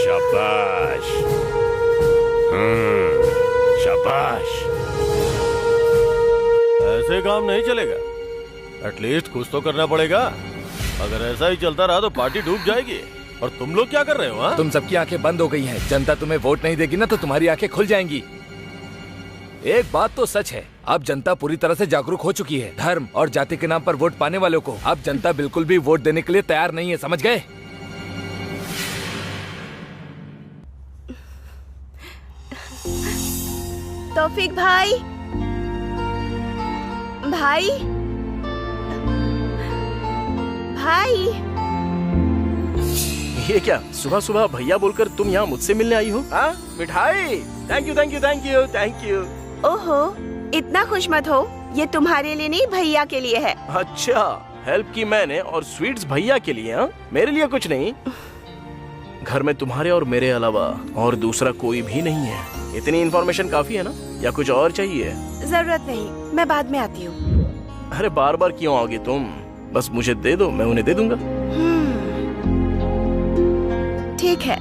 शाबाश, शाबाश। ऐसे काम नहीं चलेगा, एटलीस्ट कुछ तो करना पड़ेगा। अगर ऐसा ही चलता रहा तो पार्टी डूब जाएगी। और तुम लोग क्या कर रहे हो? हाँ? तुम सबकी आंखें बंद हो गई हैं। जनता तुम्हें वोट नहीं देगी ना तो तुम्हारी आंखें खुल जाएंगी। एक बात तो सच है, अब जनता पूरी तरह से जागरूक हो चुकी है। धर्म और जाति के नाम पर वोट पाने वालों को अब जनता बिल्कुल भी वोट देने के लिए तैयार नहीं है, समझ गए? तौफीक भाई, भाई, भाई। ये क्या सुबह सुबह भैया बोलकर तुम यहाँ मुझसे मिलने आई हो? हाँ मिठाई, thank you thank you thank you thank you. ओहो, इतना खुश मत हो, ये तुम्हारे लिए नहीं भैया के लिए है। अच्छा, हेल्प की मैंने और स्वीट्स भैया के लिए? हाँ, मेरे लिए कुछ नहीं। घर में तुम्हारे और मेरे अलावा और दूसरा कोई भी नहीं है। इतनी इन्फॉर्मेशन काफी है ना, या कुछ और चाहिए? जरूरत नहीं, मैं बाद में आती हूँ। अरे बार बार क्यों आओगे तुम? बस मुझे दे दो, मैं उन्हें दे दूंगा। ठीक है,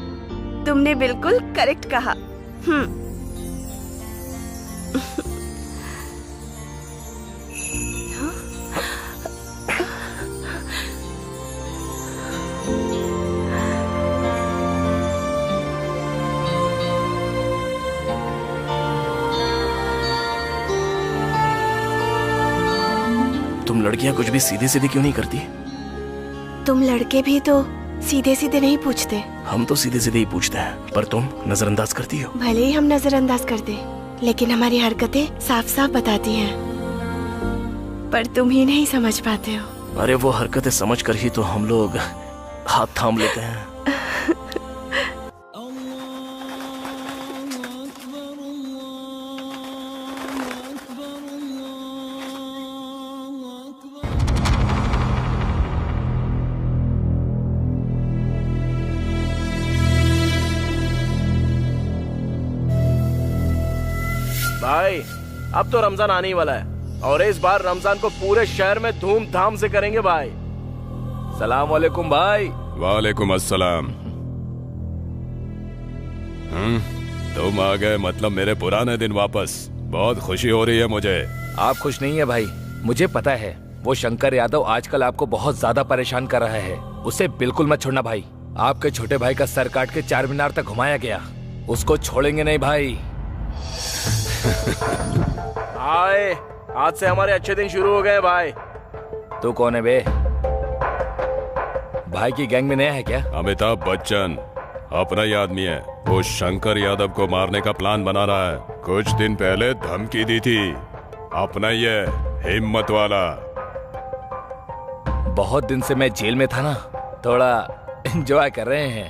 तुमने बिल्कुल करेक्ट कहा। लड़कियां कुछ भी सीधी सीधी क्यों नहीं करती? तुम लड़के भी तो सीधे सीधे नहीं पूछते। हम तो सीधे सीधे ही पूछते हैं, पर तुम नजरअंदाज करती हो। भले ही हम नजरअंदाज कर दे, लेकिन हमारी हरकतें साफ साफ बताती हैं। पर तुम ही नहीं समझ पाते हो। अरे वो हरकतें समझ कर ही तो हम लोग हाथ थाम लेते हैं। भाई अब तो रमजान आने ही वाला है और इस बार रमजान को पूरे शहर में धूमधाम से करेंगे भाई। सलाम वालेकुम भाई। वालेकुम अस्सलाम। तुम आ गए, मतलब मेरे पुराने दिन वापस। बहुत खुशी हो रही है मुझे। आप खुश नहीं है भाई, मुझे पता है। वो शंकर यादव आजकल आपको बहुत ज्यादा परेशान कर रहा है। उसे बिल्कुल मत छोड़ना भाई। आपके छोटे भाई का सर काट के 4 मीनार तक घुमाया गया, उसको छोड़ेंगे नहीं भाई। आए, आज से हमारे अच्छे दिन शुरू हो गए भाई। तू कौन है बे? भाई की गैंग में नया है क्या? अमिताभ बच्चन अपना ही आदमी है। वो शंकर यादव को मारने का प्लान बना रहा है। कुछ दिन पहले धमकी दी थी। अपना ही है, हिम्मत वाला। बहुत दिन से मैं जेल में था ना, थोड़ा एंजॉय कर रहे हैं।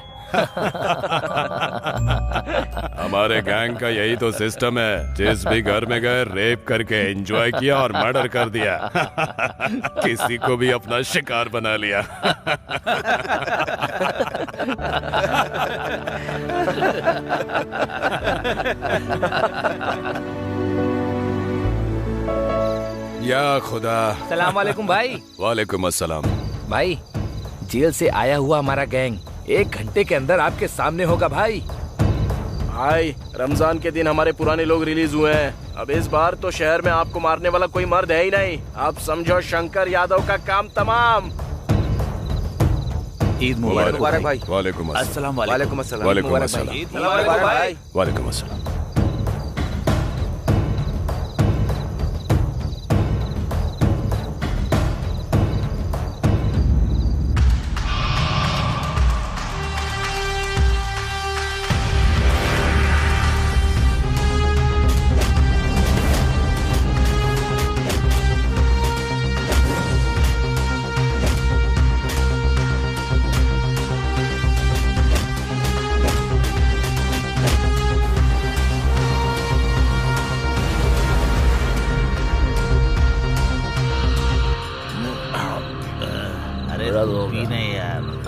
हमारे गैंग का यही तो सिस्टम है। जिस भी घर में गए रेप करके एंजॉय किया और मर्डर कर दिया। किसी को भी अपना शिकार बना लिया। या खुदा। सलाम वालेकुम भाई। वालेकुम अस्सलाम। भाई जेल से आया हुआ हमारा गैंग 1 घंटे के अंदर आपके सामने होगा भाई। भाई रमजान के दिन हमारे पुराने लोग रिलीज हुए हैं। अब इस बार तो शहर में आपको मारने वाला कोई मर्द है ही नहीं। आप समझो शंकर यादव का काम तमाम। ईद मुबारक भाई। वालेकुम अस्सलाम। वालेकुम अस्सलाम। वालेकुम अस्सलाम। भाई। वालेकुम अस्सलाम।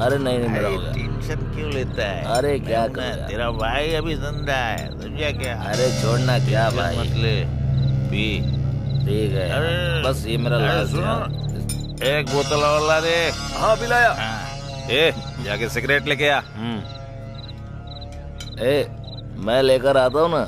अरे नहीं मेरा हो गया। टेंशन क्यों लेता है? अरे क्या कर तेरा भाई अभी जिंदा है, तुझे क्या? अरे छोड़ना क्या भाई, मत ले, पी। ठीक है बस ये मेरा लास्ट है। एक बोतल और ला दे। हाँ पिलाया। ए जाके सिगरेट लेके आ। ए मैं लेकर आता हूँ ना।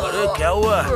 अरे क्या हुआ है?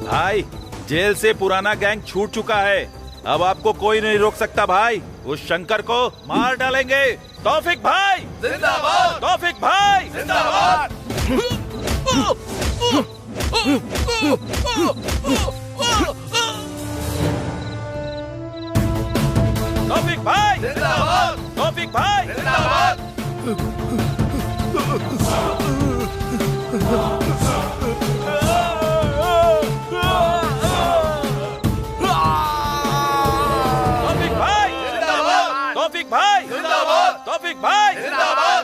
भाई, जेल से पुराना गैंग छूट चुका है। अब आपको कोई नहीं रोक सकता भाई। उस शंकर को मार डालेंगे। तौफिक भाई जिंदाबाद, तौफिक भाई जिंदाबाद। तौफिक भाई जिंदाबाद, तौफिक भाई जिंदाबाद। तौफिक भाई जिंदाबाद, तौफिक भाई जिंदाबाद।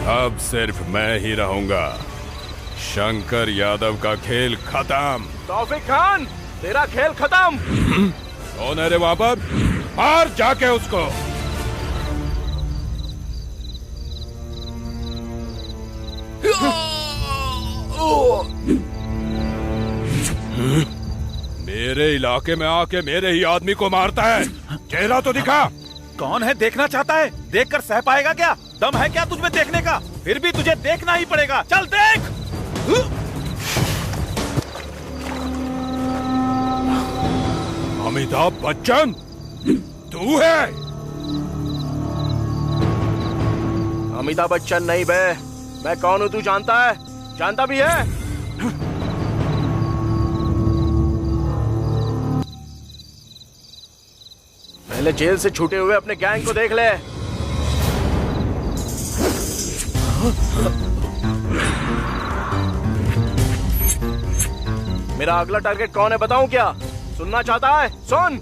अब सिर्फ मैं ही रहूंगा। शंकर यादव का खेल खत्म। तौफिक खान, तेरा खेल खत्म। कौन है रे वहां पर? मार जाके उसको। मेरे इलाके में आके मेरे ही आदमी को मारता है। चेहरा तो दिखा। कौन है देखना चाहता है? देखकर सह पाएगा क्या? दम है क्या तुझमें देखने का? फिर भी तुझे देखना ही पड़ेगा। चल देख। अमिताभ बच्चन, तू है? अमिताभ बच्चन नहीं बे, मैं कौन हूँ तू जानता है? जानता भी है? पहले जेल से छूटे हुए अपने गैंग को देख ले। मेरा अगला टारगेट कौन है बताऊं क्या? सुनना चाहता है? सुन।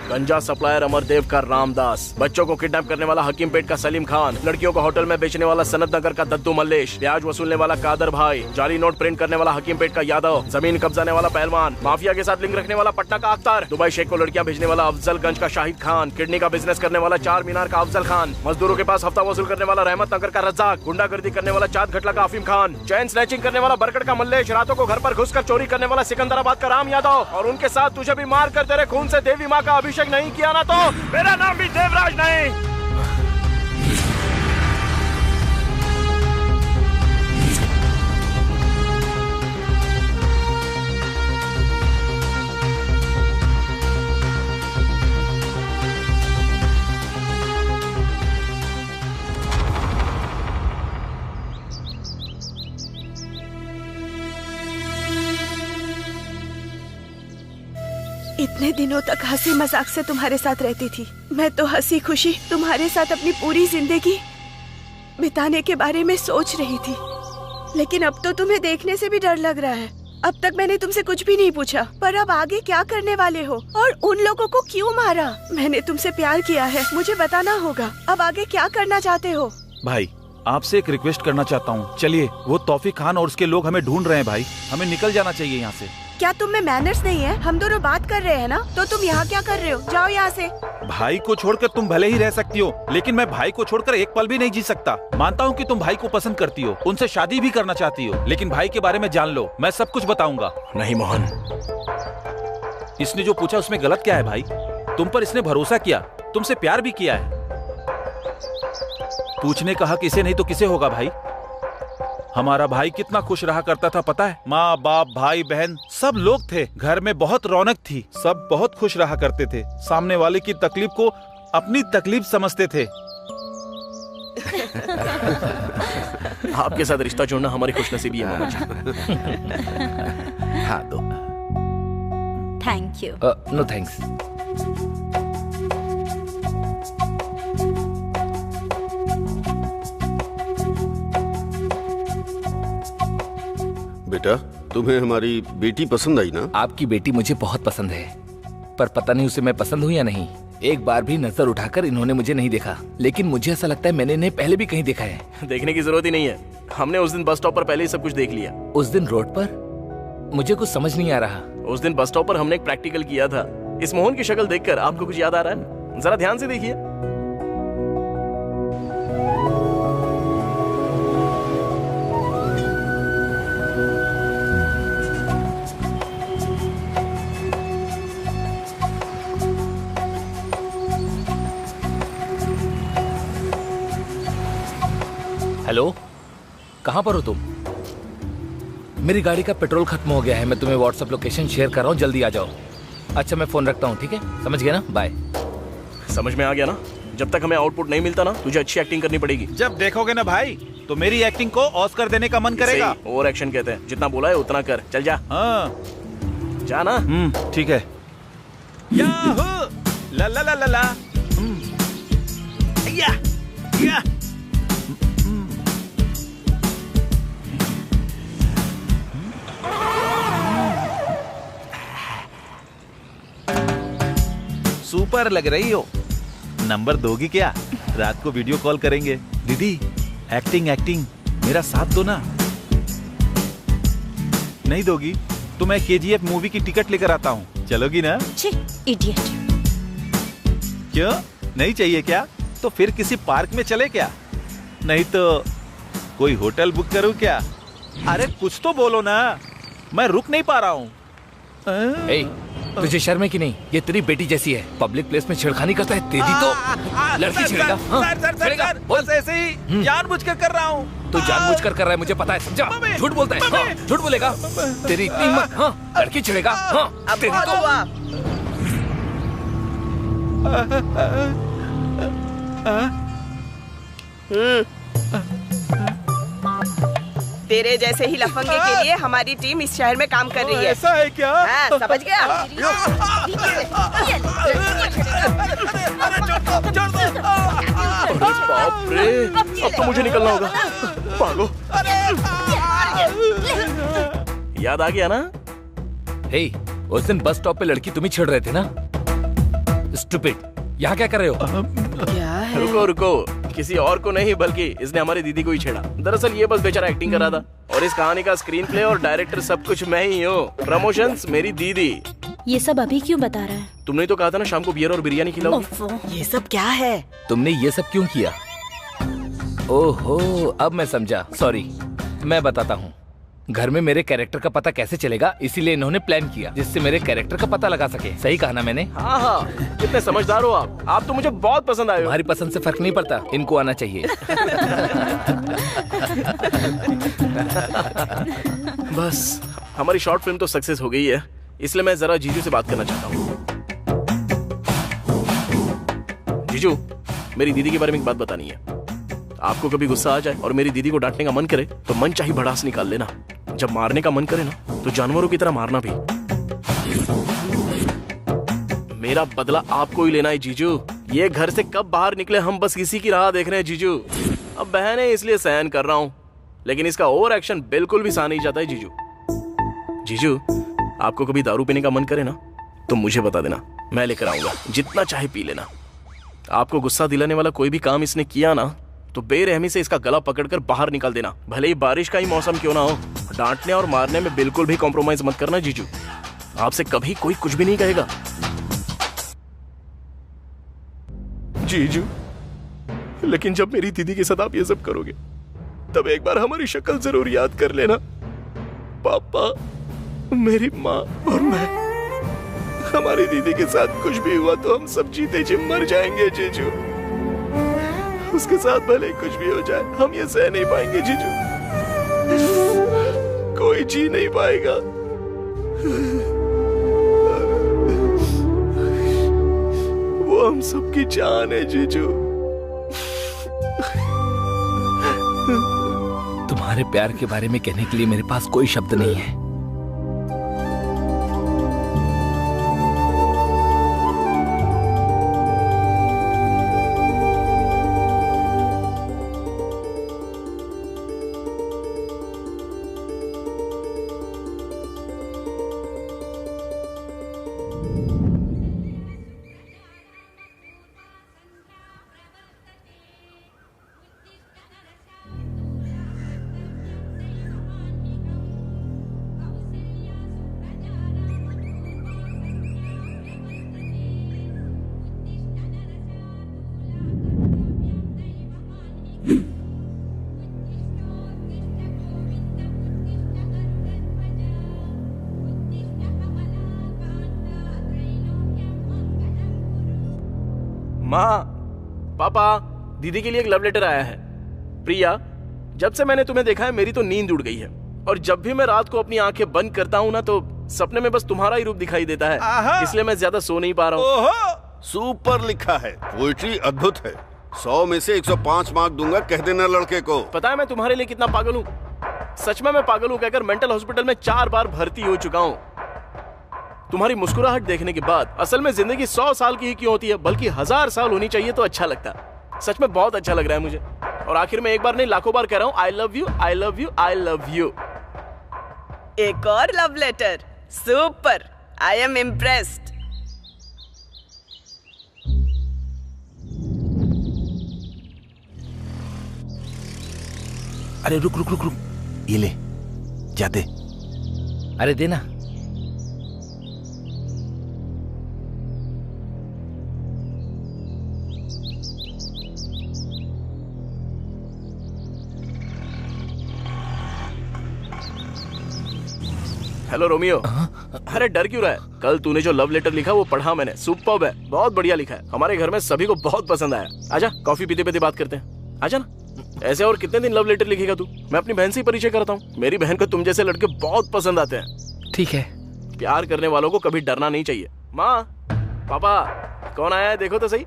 गंजा सप्लायर अमरदेव का रामदास, बच्चों को किडनैप करने वाला हकीमपेट का सलीम खान, लड़कियों को होटल में बेचने वाला सनत नगर का दद्दू मल्लेश, ब्याज वसूलने वाला कादर भाई, जाली नोट प्रिंट करने वाला हकीमपेट का यादव, जमीन कब्जाने वाला पहलवान, माफिया के साथ लिंक रखने वाला पटना का अख्तर, दुबई शेख को लड़कियां भेजने वाला अफजलगंज का शाहिद खान, किडनी का बिजनेस करने वाला चार मीनार का अफजल खान, मजदूरों के पास हफ्ता वसूल करने वाला रहमत नगर का रज्जाक, गुंडागर्दी करने वाला चांद घटला का अफीम खान, चैन स्नैचिंग करने वाला बरकट का मल्लेश, रातों को घर पर घुसकर चोरी करने वाला सिकंदराबाद का राम यादव, और उनके साथ तुझे भी मार कर तेरे खून से देवी माँ का अभिषेक नहीं किया ना तो मेरा नाम भी देवराज नहीं। इतने दिनों तक हंसी मजाक से तुम्हारे साथ रहती थी। मैं तो हंसी खुशी तुम्हारे साथ अपनी पूरी जिंदगी बिताने के बारे में सोच रही थी, लेकिन अब तो तुम्हें देखने से भी डर लग रहा है। अब तक मैंने तुमसे कुछ भी नहीं पूछा, पर अब आगे क्या करने वाले हो और उन लोगों को क्यों मारा? मैंने तुमसे प्यार किया है, मुझे बताना होगा। अब आगे क्या करना चाहते हो? भाई, आपसे एक रिक्वेस्ट करना चाहता हूँ। चलिए, वो तौफिक खान और उसके लोग हमें ढूंढ रहे हैं भाई। हमें निकल जाना चाहिए यहाँ से। क्या तुम में मैनर्स नहीं है? हम दोनों बात कर रहे हैं ना, तो तुम यहाँ क्या कर रहे हो? जाओ यहाँ से। भाई को छोड़कर तुम भले ही रह सकती हो, लेकिन मैं भाई को छोड़कर एक पल भी नहीं जी सकता। मानता हूँ कि तुम भाई को पसंद करती हो, उनसे शादी भी करना चाहती हो, लेकिन भाई के बारे में जान लो, मैं सब कुछ बताऊंगा। नहीं मोहन, इसने जो पूछा उसमें गलत क्या है भाई? तुम पर इसने भरोसा किया, तुमसे प्यार भी किया है। पूछने का हक इसे नहीं तो किसे होगा भाई? हमारा भाई कितना खुश रहा करता था पता है? माँ बाप भाई बहन सब लोग थे, घर में बहुत रौनक थी, सब बहुत खुश रहा करते थे, सामने वाले की तकलीफ को अपनी तकलीफ समझते थे। आपके साथ रिश्ता जोड़ना हमारी खुशनसीबी है मामा जी। हाँ दो। Thank you. No thanks. बेटा, तुम्हें हमारी बेटी पसंद आई ना? आपकी बेटी मुझे बहुत पसंद है, पर पता नहीं उसे मैं पसंद हूँ या नहीं। एक बार भी नजर उठाकर इन्होंने मुझे नहीं देखा, लेकिन मुझे ऐसा लगता है मैंने इन्हें पहले भी कहीं देखा है। देखने की जरूरत ही नहीं है, हमने उस दिन बस स्टॉप पर पहले ही सब कुछ देख लिया। उस दिन रोड पर मुझे कुछ समझ नहीं आ रहा। उस दिन बस स्टॉप पर हमने एक प्रैक्टिकल किया था। इस मोहन की शक्ल देखकर आपको कुछ याद आ रहा है? जरा ध्यान से देखिए। हेलो, कहाँ पर हो तुम? मेरी गाड़ी का पेट्रोल खत्म हो गया है, मैं तुम्हें व्हाट्सएप लोकेशन शेयर कर रहा हूँ, जल्दी आ जाओ। अच्छा, मैं फोन रखता हूँ, ठीक है? समझ गया ना? बाय। समझ में आ गया ना? जब तक हमें आउटपुट नहीं मिलता ना, तुझे अच्छी एक्टिंग करनी पड़ेगी। जब देखोगे ना भाई, तो मेरी एक्टिंग को ऑस्कर देने का मन करेगा। ओवर एक्शन कहते हैं, जितना बोला है उतना कर। चल जा। हाँ, जा ना। ठीक है। याहू! ला ला ला ला ला। या, या। सुपर लग रही हो। नंबर दोगी क्या? रात को वीडियो कॉल करेंगे। दीदी, एक्टिंग एक्टिंग मेरा साथ दो ना। नहीं दोगी तो मैं KGF मूवी की टिकट लेकर आता हूँ, चलोगी ना? इडियट। क्यों, नहीं चाहिए क्या? तो फिर किसी पार्क में चले क्या? नहीं तो कोई होटल बुक करूँ क्या? अरे कुछ तो बोलो ना, मैं रुक नहीं पा रहा हूँ। तुझे शर्म है कि नहीं? ये तेरी बेटी जैसी है, पब्लिक प्लेस में छेड़खानी करता है। तेरी तो लड़की छेड़ेगा। सर, बस ऐसे ही जानबूझकर कर रहा हूँ। तू जानबूझकर कर रहा है, मुझे पता है, समझा? झूठ बोलता है। हाँ, झूठ बोलेगा। तेरी इतनी हिम्मत? हाँ, लड़की छेड़ेगा। हाँ, तेरी तेरे जैसे ही लफंगे के लिए हमारी टीम इस शहर में काम कर रही है। ऐसा है क्या? हाँ, समझ गया? बाप रे, अब तो मुझे निकलना होगा। भागो। याद आ गया ना? हे, उस दिन बस स्टॉप पे लड़की तुम ही छेड़ रहे थे ना? स्टूपिड, यहाँ क्या कर रहे हो? क्या है? रुको रुको, किसी और को नहीं बल्कि इसने हमारी दीदी को ही छेड़ा। दरअसल ये बस बेचारा एक्टिंग कर रहा था, और इस कहानी का स्क्रीन प्ले और डायरेक्टर सब कुछ मैं ही हूँ। प्रमोशंस मेरी दीदी। ये सब अभी क्यों बता रहा है? तुमने तो कहा था ना शाम को बियर और बिरयानी खिलाओगी। ये सब क्या है? तुमने ये सब क्यों किया? ओहो, अब मैं समझा। सॉरी, मैं बताता हूँ। घर में मेरे कैरेक्टर का पता कैसे चलेगा, इसीलिए इन्होंने प्लान किया जिससे मेरे कैरेक्टर का पता लगा सके। सही कहा ना मैंने? हाँ हाँ, कितने समझदार हो आप तो मुझे बहुत पसंद आए हो। तुम्हारी पसंद से फर्क नहीं पड़ता, इनको आना चाहिए। बस हमारी शॉर्ट फिल्म तो सक्सेस हो गई है, इसलिए मैं जरा जीजू से बात करना चाहता हूँ। जीजू, मेरी दीदी के बारे में एक बात बतानी है। आपको कभी गुस्सा आ जाए और मेरी दीदी को डांटने का मन करे तो मन चाही भड़ास निकाल लेना। जब मारने का मन करे ना तो जानवरों की तरह मारना भी। मेरा बदला आपको ही लेना है जीजू। ये घर से कब बाहर निकले हम बस इसी की राह देख रहे हैं जीजू। अब बहन है इसलिए सहन कर रहा हूँ, लेकिन इसका ओवर एक्शन बिल्कुल भी सहा नहीं जाता है जीजू। जीजू, आपको कभी दारू पीने का मन करे ना तो मुझे बता देना, मैं लेकर आऊंगा, जितना चाहे पी लेना। आपको गुस्सा दिलाने वाला कोई भी काम इसने किया ना तो बेरहमी से इसका गला पकड़कर बाहर निकाल देना, भले ही बारिश का ही मौसम क्यों ना हो। डांटने और मारने में बिल्कुल भी कॉम्प्रोमाइज मत करना जीजू। आपसे कभी कोई कुछ भी नहीं कहेगा जीजू। लेकिन जब मेरी दीदी के साथ आप ये सब करोगे तब एक बार हमारी शक्ल जरूर याद कर लेना। पापा, मेरी माँ और मैं, हमारी दीदी के साथ कुछ भी हुआ तो हम सब जीते जी मर जाएंगे जीजू। उसके साथ भले कुछ भी हो जाए हम ये सह नहीं पाएंगे जीजू। कोई जी नहीं पाएगा। वो हम सबकी जान है जीजू। तुम्हारे प्यार के बारे में कहने के लिए मेरे पास कोई शब्द नहीं है। माँ, पापा, दीदी के लिए एक लव लेटर आया है। प्रिया, जब से मैंने तुम्हें देखा है मेरी तो नींद उड़ गई है, और जब भी मैं रात को अपनी आंखें बंद करता हूँ ना तो सपने में बस तुम्हारा ही रूप दिखाई देता है, इसलिए मैं ज्यादा सो नहीं पा रहा हूँ। सुपर लिखा है, पोएट्री अद्भुत है। 100 में से 105 मार्क दूंगा, कह देना लड़के को। पता है मैं तुम्हारे लिए कितना पागल हूँ? सच में मैं पागल हूँ कहकर मेंटल हॉस्पिटल में 4 बार भर्ती हो चुका हूँ। तुम्हारी मुस्कुराहट देखने के बाद असल में जिंदगी 100 साल की ही क्यों होती है, बल्कि 1000 साल होनी चाहिए तो अच्छा लगता। सच में बहुत अच्छा लग रहा है मुझे, और आखिर में एक बार नहीं लाखों बार कह रहा हूँ I love you, I love you, I love you. एक और love letter, super, I am impressed. अरे रुक रुक रुक रुक, ये ले, जाते। अरे देना। Hello Romeo. अरे डर क्यों रहा है? कल तूने जो लव लेटर लिखा वो पढ़ा मैंने, सुपर्ब है, बहुत बढ़िया लिखा है। हमारे घर में सभी को बहुत पसंद आया। आजा कॉफी पीते पीते बात करते हैं, आजा ना। ऐसे और कितने दिन लव लेटर लिखेगा तू? मैं अपनी बहन से ही परिचय करता हूँ। मेरी बहन को तुम जैसे लड़के बहुत पसंद आते हैं। ठीक है। प्यार करने वालों को कभी डरना नहीं चाहिए। माँ, पापा, कौन आया है देखो तो सही।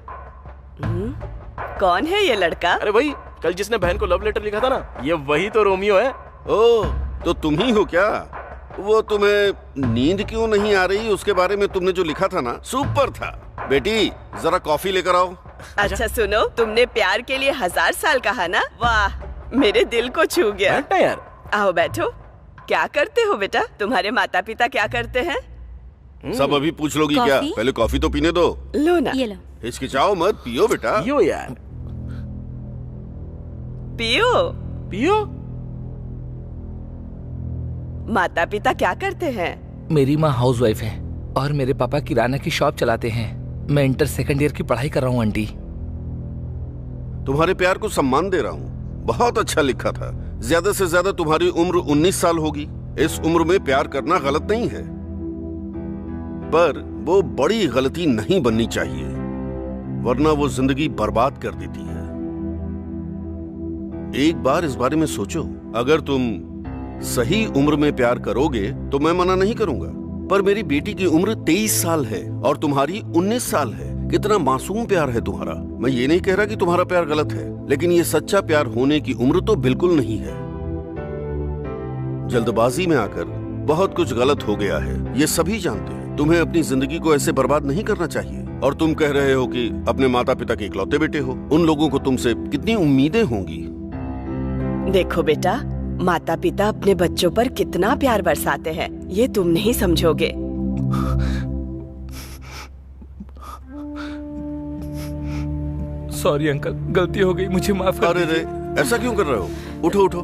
कौन है ये लड़का? अरे वही, कल जिसने बहन को लव लेटर लिखा था ना, ये वही तो रोमियो है। ओ, तो तुम ही हो क्या? वो तुम्हें नींद क्यों नहीं आ रही उसके बारे में तुमने जो लिखा था ना, सुपर था। बेटी जरा कॉफी लेकर आओ। अच्छा सुनो, तुमने प्यार के लिए 1000 साल कहा ना, वाह, मेरे दिल को छू गया। यार आओ बैठो। क्या करते हो बेटा? तुम्हारे माता पिता क्या करते हैं? सब अभी पूछ लोगी क्या? पहले कॉफी तो पीने दो। लो ना। ये लो। हिचकिचाओ मत, पियो बेटा। पियो यार, पियो। पियो। माता पिता क्या करते हैं? मेरी माँ हाउसवाइफ है और मेरे पापा किराना की शॉप चलाते हैं। मैं इंटर सेकंड ईयर की पढ़ाई कर रहा हूँ आंटी। तुम्हारे प्यार को सम्मान दे रहा हूँ, बहुत अच्छा लिखा था। ज्यादा से ज्यादा तुम्हारी उम्र 19 साल होगी। इस उम्र में प्यार करना गलत नहीं है, पर वो बड़ी गलती नहीं बननी चाहिए, वरना वो जिंदगी बर्बाद कर देती है। एक बार इस बारे में सोचो। अगर तुम सही उम्र में प्यार करोगे तो मैं मना नहीं करूंगा, पर मेरी बेटी की उम्र 23 साल है और तुम्हारी 19 साल है। कितना मासूम प्यार है तुम्हारा। मैं ये नहीं कह रहा कि तुम्हारा प्यार गलत है, लेकिन ये सच्चा प्यार होने की उम्र तो बिल्कुल नहीं है। जल्दबाजी में आकर बहुत कुछ गलत हो गया है, ये सभी जानते हैं। तुम्हें अपनी जिंदगी को ऐसे बर्बाद नहीं करना चाहिए। और तुम कह रहे हो कि अपने माता पिता के इकलौते बेटे हो, उन लोगों को तुमसे कितनी उम्मीदें होंगी। देखो बेटा, माता पिता अपने बच्चों पर कितना प्यार बरसाते हैं, ये तुम नहीं समझोगे। सॉरी अंकल, गलती हो गई, मुझे माफ कर अरे रे, ऐसा क्यों कर रहे हो? उठो उठो।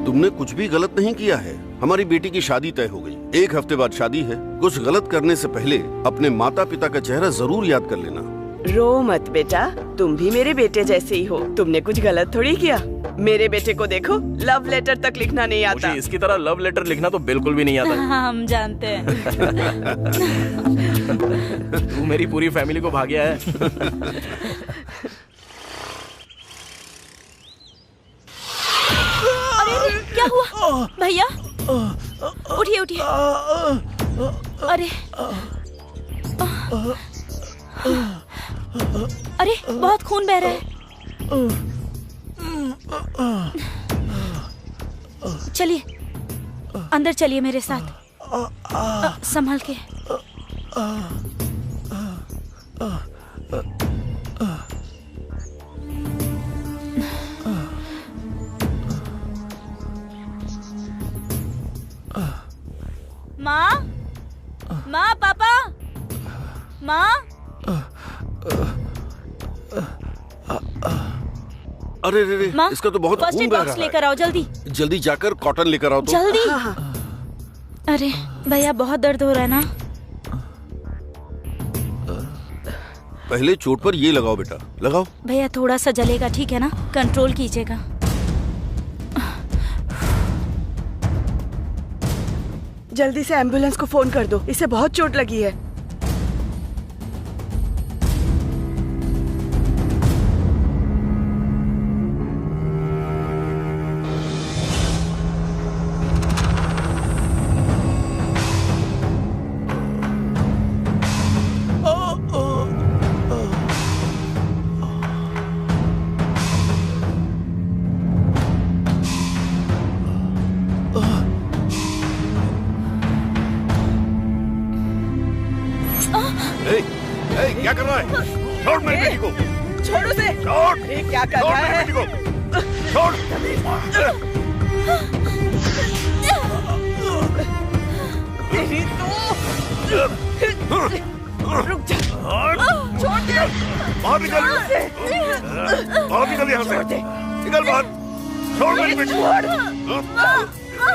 तुमने कुछ भी गलत नहीं किया है। हमारी बेटी की शादी तय हो गई, 1 हफ्ते बाद शादी है। कुछ गलत करने से पहले अपने माता पिता का चेहरा जरूर याद कर लेना। रो मत बेटा, तुम भी मेरे बेटे जैसे ही हो। तुमने कुछ गलत थोड़ी किया। मेरे बेटे को देखो, लव लेटर तक लिखना नहीं आता। मुझे इसकी तरह लव लेटर लिखना तो बिल्कुल भी नहीं आता। हम जानते हैं। तू मेरी पूरी फैमिली को भाग गया है। अरे क्या हुआ भैया? उठिए उठिए। अरे अरे बहुत खून बह रहा है। चलिए अंदर चलिए मेरे साथ, संभल के। माँ, माँ, पापा, माँ। अरे रे रे, इसका तो बहुत खून बह रहा है। लेकर आओ जल्दी। जल्दी जाकर कॉटन लेकर आओ तो। जल्दी। अरे भैया बहुत दर्द हो रहा है ना। पहले चोट पर ये लगाओ बेटा, लगाओ। भैया थोड़ा सा जलेगा, ठीक है ना? कंट्रोल कीजिएगा। जल्दी से एम्बुलेंस को फोन कर दो, इसे बहुत चोट लगी है। क्या कर रहा है? छोड़ मेरी बेटी को। छोड़ो से। छोड़। ये क्या कर रहा है? बेटी को छोड़। तेरी तो रुक जा। छोड़ दे। बाहर निकल। बाहर निकल यहाँ से। निकल बाहर। छोड़ मेरी बेटी को।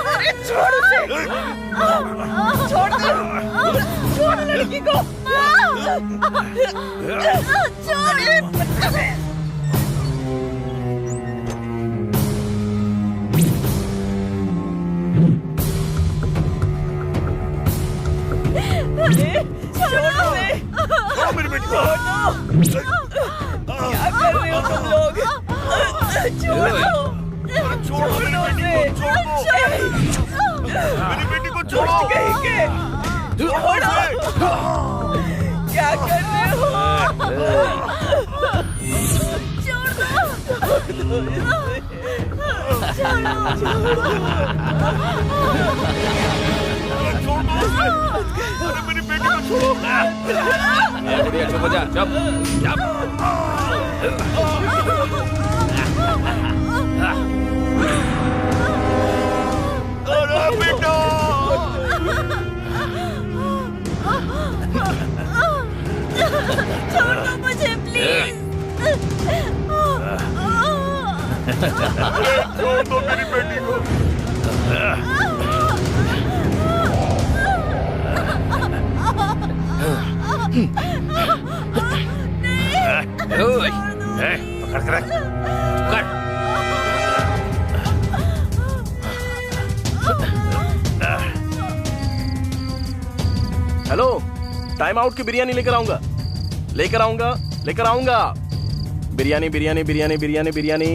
अरे छोड़ उसे। छोड़ दे। छोड़ लड़की को। छोड़। छोड़ो से। मेरी बेटी को। क्या कर रहे हो तुम लोग? छोड़ो। छोड़ो मेरी बेटी को। मेरी बेटी को छोड़ो। छोड़ो। क्या कर रहे हो? छोड़ दो। अरे मेरी बेटी को छोड़ो। बढ़िया, चुप हो जा, चुप। अरे बेटा। छोड़ दो मुझे प्लीज। छोड़ दो मेरी बेटी को। पकड़ कर रख। कर। हेलो, टाइम आउट की बिरयानी लेकर आऊंगा। बिरयानी बिरयानी बिरयानी बिरयानी बिरयानी।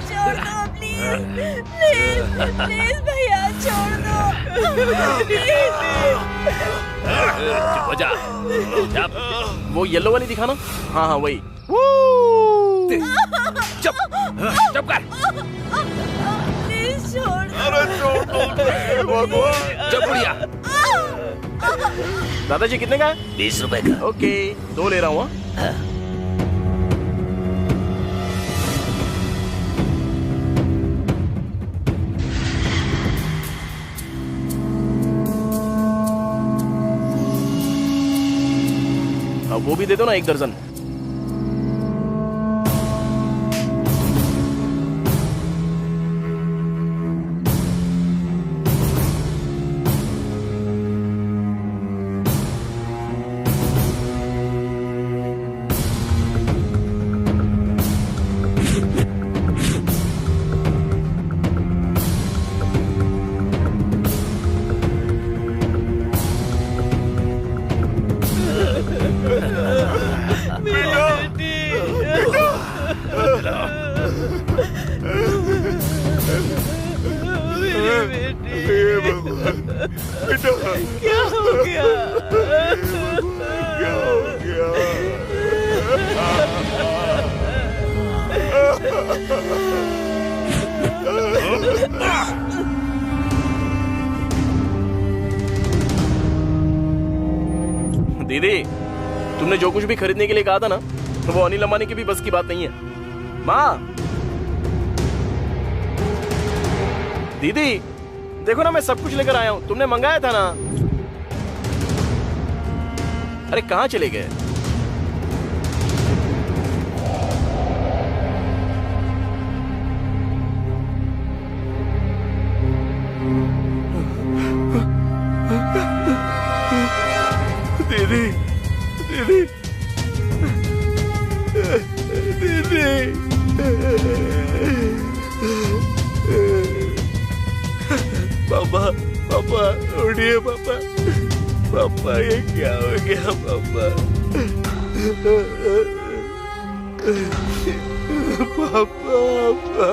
छोड़ दो प्लीज प्लीज भैया छोड़ दो। चुप हो जा। वो येलो वाली दिखाना। हाँ हाँ वही। चुप चुप कर। प्लीज छोड़ दो। अरे छोड़ दो भगवान। चुप बुढ़िया। दादाजी कितने का है? 20 रुपए का। ओके, 2 ले रहा हूँ। अब वो भी दे दो ना, 1 दर्जन। क्या हो गया? दीदी, तुमने जो कुछ भी खरीदने के लिए कहा था ना, तो वो अनिल अंबानी की भी बस की बात नहीं है। माँ, दीदी देखो ना, मैं सब कुछ लेकर आया हूँ। तुमने मंगाया था ना। अरे कहाँ चले गए? दीदी दीदी दीदी पापा पापा उठिए पापा। पापा ये क्या हो गया पापा? पापा पापा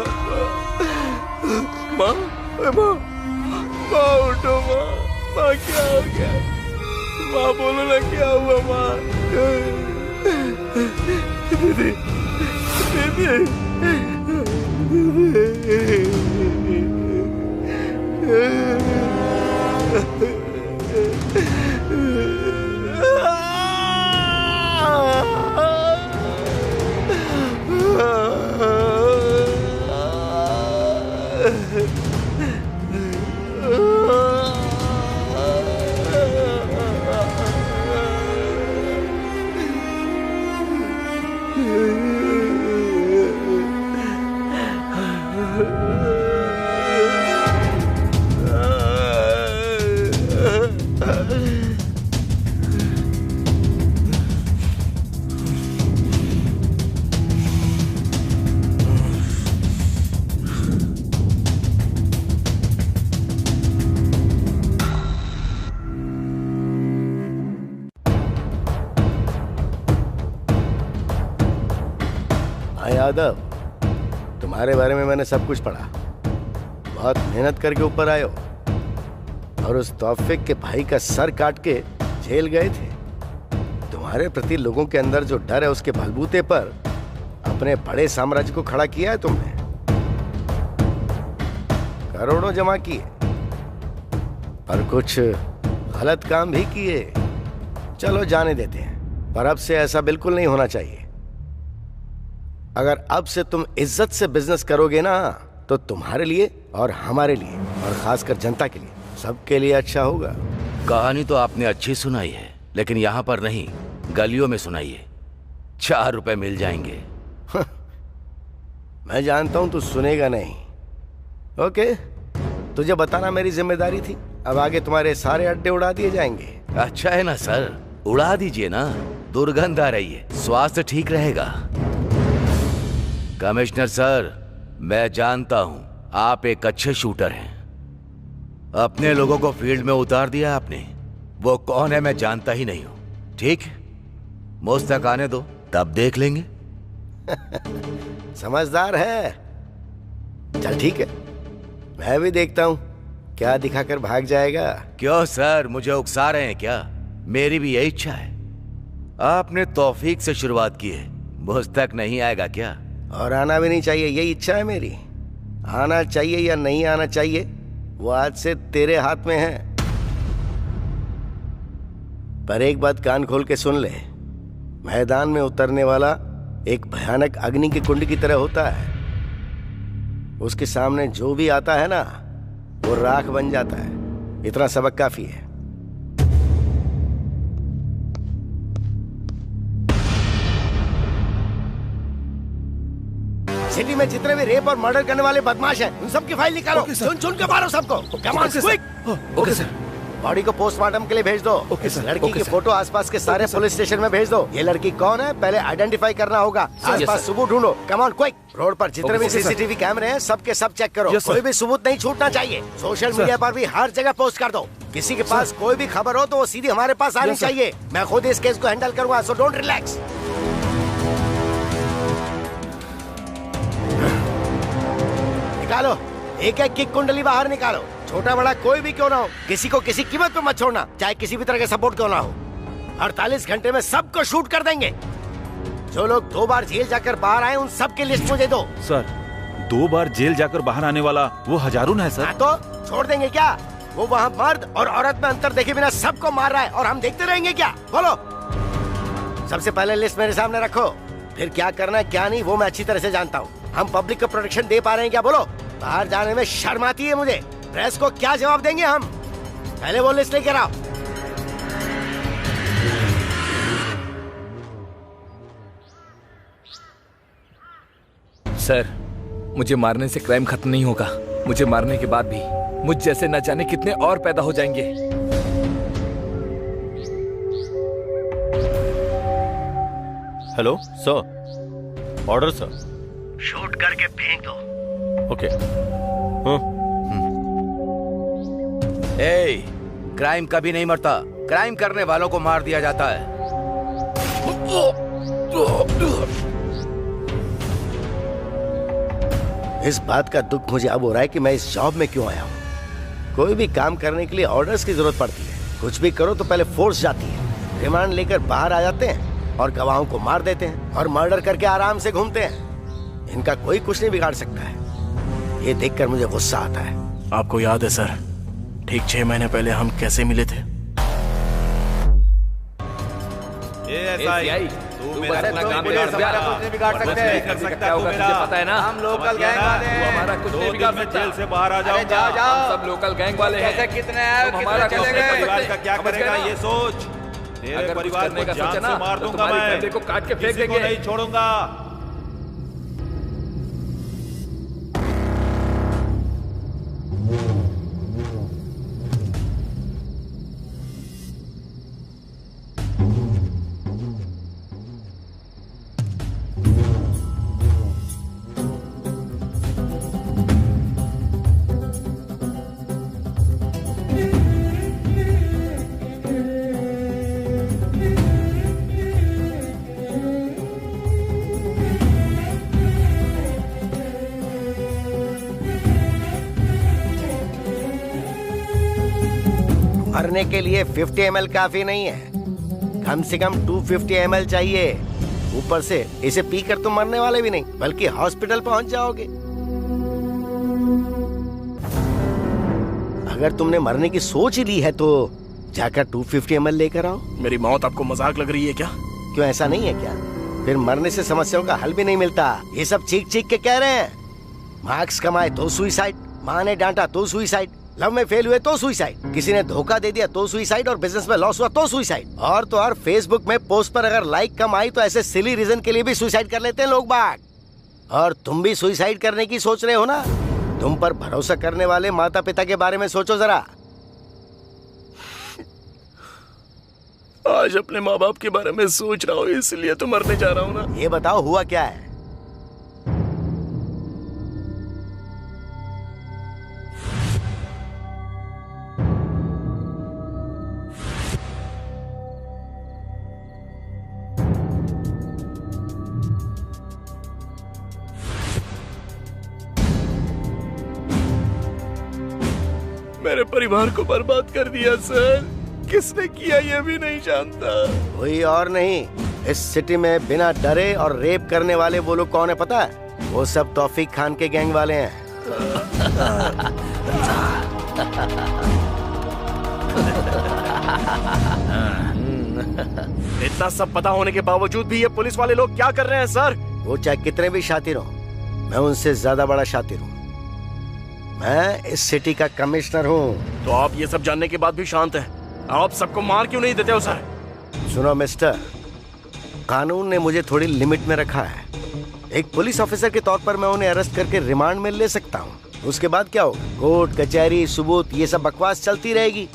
माँ माँ माँ उठो माँ। माँ क्या हो गया? माँ बोलो ना क्या हुआ माँ? दीदी दीदी यादव, तुम्हारे बारे में मैंने सब कुछ पढ़ा। बहुत मेहनत करके ऊपर आए हो और उस तौफीक के भाई का सर काट के जेल गए थे। तुम्हारे प्रति लोगों के अंदर जो डर है उसके बलबूते पर अपने बड़े साम्राज्य को खड़ा किया है तुमने। करोड़ों जमा किए और कुछ गलत काम भी किए। चलो जाने देते हैं, पर अब से ऐसा बिल्कुल नहीं होना चाहिए। अगर अब से तुम इज्जत से बिजनेस करोगे ना तो तुम्हारे लिए और हमारे लिए और खासकर जनता के लिए, सबके लिए अच्छा होगा। कहानी तो आपने अच्छी सुनाई है, लेकिन यहाँ पर नहीं, गलियों में सुनाइए। 4 रुपए मिल जाएंगे। मैं जानता हूं तू सुनेगा नहीं। ओके, तुझे बताना मेरी जिम्मेदारी थी। अब आगे तुम्हारे सारे अड्डे उड़ा दिए जाएंगे। अच्छा है ना सर, उड़ा दीजिए ना, दुर्गंध आ रही है, स्वास्थ्य ठीक रहेगा। कमिश्नर सर, मैं जानता हूं आप एक अच्छे शूटर हैं। अपने लोगों को फील्ड में उतार दिया आपने। वो कौन है मैं जानता ही नहीं हूं। ठीक, मुझ तक आने दो, तब देख लेंगे। समझदार है। चल ठीक है, मैं भी देखता हूं क्या दिखाकर भाग जाएगा। क्यों सर, मुझे उकसा रहे हैं क्या? मेरी भी यही इच्छा है। आपने तौफीक से शुरुआत की है, मुझ तक नहीं आएगा क्या? और आना भी नहीं चाहिए, यही इच्छा है मेरी। आना चाहिए या नहीं आना चाहिए वो आज से तेरे हाथ में है। पर एक बात कान खोल के सुन ले, मैदान में उतरने वाला एक भयानक अग्नि के कुंड की तरह होता है। उसके सामने जो भी आता है ना वो राख बन जाता है। इतना सबक काफी है। सिटी में जितने भी रेप और मर्डर करने वाले बदमाश हैं, उन सबकी फाइल निकालो। चुन चुन के मारो सबको। Come on quick. Okay sir. Body को पोस्टमार्टम के लिए भेज दो। लड़की की फोटो आसपास के सारे पुलिस स्टेशन में भेज दो। ये लड़की कौन है पहले आइडेंटिफाई करना होगा। आसपास सबूत ढूंढो। Come on quick. रोड पर जितने भी सीसीटीवी कैमरे हैं सबके सब चेक करो। कोई भी सबूत नहीं छूटना चाहिए। सोशल मीडिया पर भी हर जगह पोस्ट कर दो। किसी के पास कोई भी खबर हो तो वो सीधी हमारे पास आनी चाहिए। मैं खुद इस केस को हैंडल करूंगा, सो डोंट रिलैक्स। निकालो, एक एक की कुंडली बाहर निकालो। छोटा बड़ा कोई भी क्यों ना हो, किसी को किसी कीमत पे मत छोड़ना, चाहे किसी भी तरह का सपोर्ट क्यों ना हो। 48 घंटे में सबको शूट कर देंगे। जो लोग 2 बार जेल जाकर बाहर आए उन सब की लिस्ट मुझे दो। सर, 2 बार जेल जाकर बाहर आने वाला वो हजारून है सर। तो छोड़ देंगे क्या? वो वहाँ मर्द और औरत में अंतर देखे बिना सबको मार रहा है और हम देखते रहेंगे क्या? बोलो। सबसे पहले लिस्ट मेरे सामने रखो, फिर क्या करना है क्या नहीं वो मैं अच्छी तरह से जानता हूँ। हम पब्लिक को प्रोटेक्शन दे पा रहे हैं क्या? बोलो। बाहर जाने में शर्म आती है मुझे। प्रेस को क्या जवाब देंगे हम? पहले वो लिस्ट लेकर आओ। सर, मुझे मारने से क्राइम खत्म नहीं होगा। मुझे मारने के बाद भी मुझ जैसे न जाने कितने और पैदा हो जाएंगे। Hello sir, order sir. Shoot करके फेंक दो। ओके। ए, क्राइम कभी नहीं मरता, क्राइम करने वालों को मार दिया जाता है। इस बात का दुख मुझे अब हो रहा है कि मैं इस जॉब में क्यों आया हूँ। कोई भी काम करने के लिए ऑर्डर्स की जरूरत पड़ती है। कुछ भी करो तो पहले फोर्स जाती है। रिमांड लेकर बाहर आ जाते हैं और गवाहों को मार देते हैं और मर्डर करके आराम से घूमते हैं। इनका कोई कुछ नहीं बिगाड़ सकता है। ये देखकर मुझे गुस्सा आता है। आपको याद है सर, ठीक 6 महीने पहले हम कैसे मिले थे? तू मेरा अपना काम बिगाड़ सकता है, तुझे पता है ना? हम लोकल गैंग वाले हैं। हमारा कुछ नहीं बिगाड़ सकता। जेल से बाहर आ जाऊंगा। हम सब लोकल गैंग वाले हैं। कैसे कितने आए, हमारा कितने चले गए? परिवार का क्या करेगा ये सोच। तेरे अगर कुछ परिवार करने को का जान सोचा से ना मार तो दूंगा तुम्हारी मैं। फैमिली को काट के फेंक किसी को देंगे। नहीं छोड़ूंगा। मरने के लिए 50 ml काफी नहीं है, कम से कम 250 ml चाहिए। ऊपर से इसे पीकर तुम मरने वाले भी नहीं बल्कि हॉस्पिटल पहुंच जाओगे। अगर तुमने मरने की सोच ही ली है तो जाकर 250 ml लेकर आओ। मेरी मौत आपको मजाक लग रही है क्या? क्यों, ऐसा नहीं है क्या? फिर मरने से समस्याओं का हल भी नहीं मिलता। ये सब चीख चीख के कह रहे हैं। मार्क्स कमाए तो सुइसाइड, माँ ने डांटा तो सुइसाइड, लव में फेल हुए तो सुइसाइड, किसी ने धोखा दे दिया तो सुइसाइड, और बिजनेस में लॉस हुआ तो सुइसाइड। और तो और फेसबुक में पोस्ट पर अगर लाइक कम आई तो ऐसे सिली रीजन के लिए भी सुइसाइड कर लेते हैं लोग बाग। और तुम भी सुइसाइड करने की सोच रहे हो ना? तुम पर भरोसा करने वाले माता पिता के बारे में सोचो जरा। आज अपने माँ बाप के बारे में सोच रहा हूँ, इसलिए तो मरने जा रहा हूँ ना। ये बताओ हुआ क्या है? मेरे परिवार को बर्बाद कर दिया सर। किसने किया ये भी नहीं जानता। कोई और नहीं, इस सिटी में बिना डरे और रेप करने वाले वो लोग कौन है पता है? वो सब तौफीक खान के गैंग वाले हैं। इतना सब पता होने के बावजूद भी ये पुलिस वाले लोग क्या कर रहे हैं सर? वो चाहे कितने भी शातिर हो, मैं उनसे ज्यादा बड़ा शातिर हूँ। मैं इस सिटी का कमिश्नर हूँ। तो आप ये सब जानने के बाद भी शांत हैं? आप सबको मार क्यों नहीं देते हो सर? सुनो मिस्टर, कानून ने मुझे थोड़ी लिमिट में रखा है। एक पुलिस ऑफिसर के तौर पर मैं उन्हें अरेस्ट करके रिमांड में ले सकता हूँ। उसके बाद क्या हो? कोर्ट कचहरी सबूत ये सब बकवास चलती रहेगी।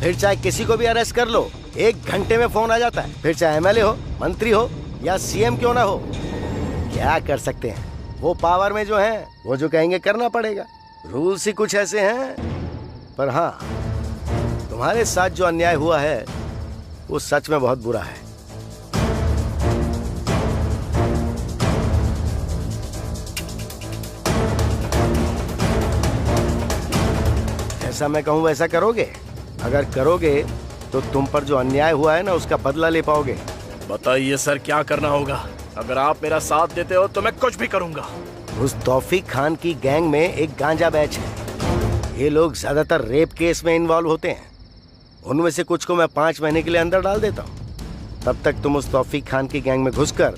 फिर चाहे किसी को भी अरेस्ट कर लो, 1 घंटे में फोन आ जाता है। फिर चाहे एमएलए हो, मंत्री हो या सीएम क्यों ना हो, क्या कर सकते हैं? वो पावर में जो है वो जो कहेंगे करना पड़ेगा। रूल्स ही कुछ ऐसे हैं। पर हाँ, तुम्हारे साथ जो अन्याय हुआ है वो सच में बहुत बुरा है। ऐसा मैं कहूँ वैसा करोगे? अगर करोगे तो तुम पर जो अन्याय हुआ है ना उसका बदला ले पाओगे। बताइए सर, क्या करना होगा? अगर आप मेरा साथ देते हो तो मैं कुछ भी करूंगा। उस तौफीक खान की गैंग में एक गांजा बैच है। ये लोग ज्यादातर रेप केस में इन्वॉल्व होते हैं। उनमें से कुछ को मैं 5 महीने के लिए अंदर डाल देता हूँ। तब तक तुम उस तौफीक खान की गैंग में घुसकर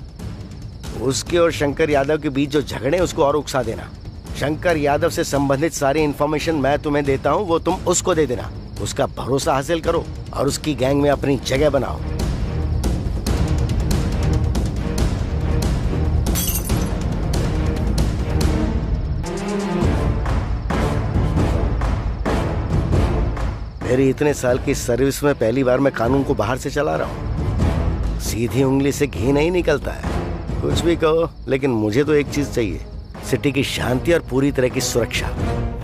उसके और शंकर यादव के बीच जो झगड़े उसको और उकसा देना। शंकर यादव से संबंधित सारी इन्फॉर्मेशन मैं तुम्हें देता हूँ, वो तुम उसको दे देना। उसका भरोसा हासिल करो और उसकी गैंग में अपनी जगह बनाओ। मेरी इतने साल की सर्विस में पहली बार मैं कानून को बाहर से चला रहा हूँ। सीधी उंगली से घी नहीं निकलता है। कुछ भी कहो, लेकिन मुझे तो एक चीज चाहिए, सिटी की शांति और पूरी तरह की सुरक्षा।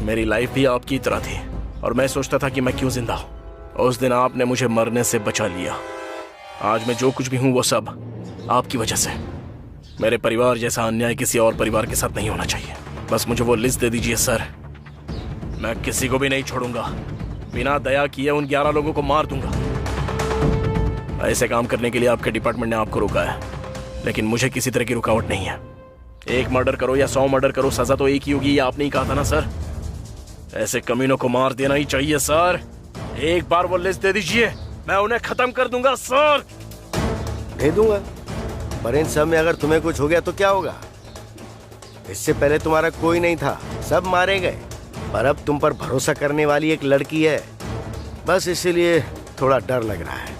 मेरी लाइफ भी आपकी तरह थी और मैं सोचता था कि मैं क्यों जिंदा हूँ। उस दिन आपने मुझे मरने से बचा लिया। आज मैं जो कुछ भी हूँ वो सब आपकी वजह से। मेरे परिवार जैसा अन्याय किसी और परिवार के साथ नहीं होना चाहिए। बस मुझे वो लिस्ट दे दीजिए सर, मैं किसी को भी नहीं छोड़ूंगा। बिना दया किए उन 11 लोगों को मार दूंगा। ऐसे काम करने के लिए आपके डिपार्टमेंट ने आपको रोका है, लेकिन मुझे किसी तरह की रुकावट नहीं है। एक मर्डर करो या 100 मर्डर करो, सजा तो एक ही होगी, ये आपने ही कहा था ना सर। ऐसे कमीनों को मार देना ही चाहिए सर। एक बार वो लिस्ट दे दीजिए, मैं उन्हें खत्म कर दूंगा सर। दे दूंगा, पर इन सब में अगर तुम्हें कुछ हो गया तो क्या होगा? इससे पहले तुम्हारा कोई नहीं था, सब मारे गए, पर अब तुम पर भरोसा करने वाली एक लड़की है, बस इसीलिए थोड़ा डर लग रहा है।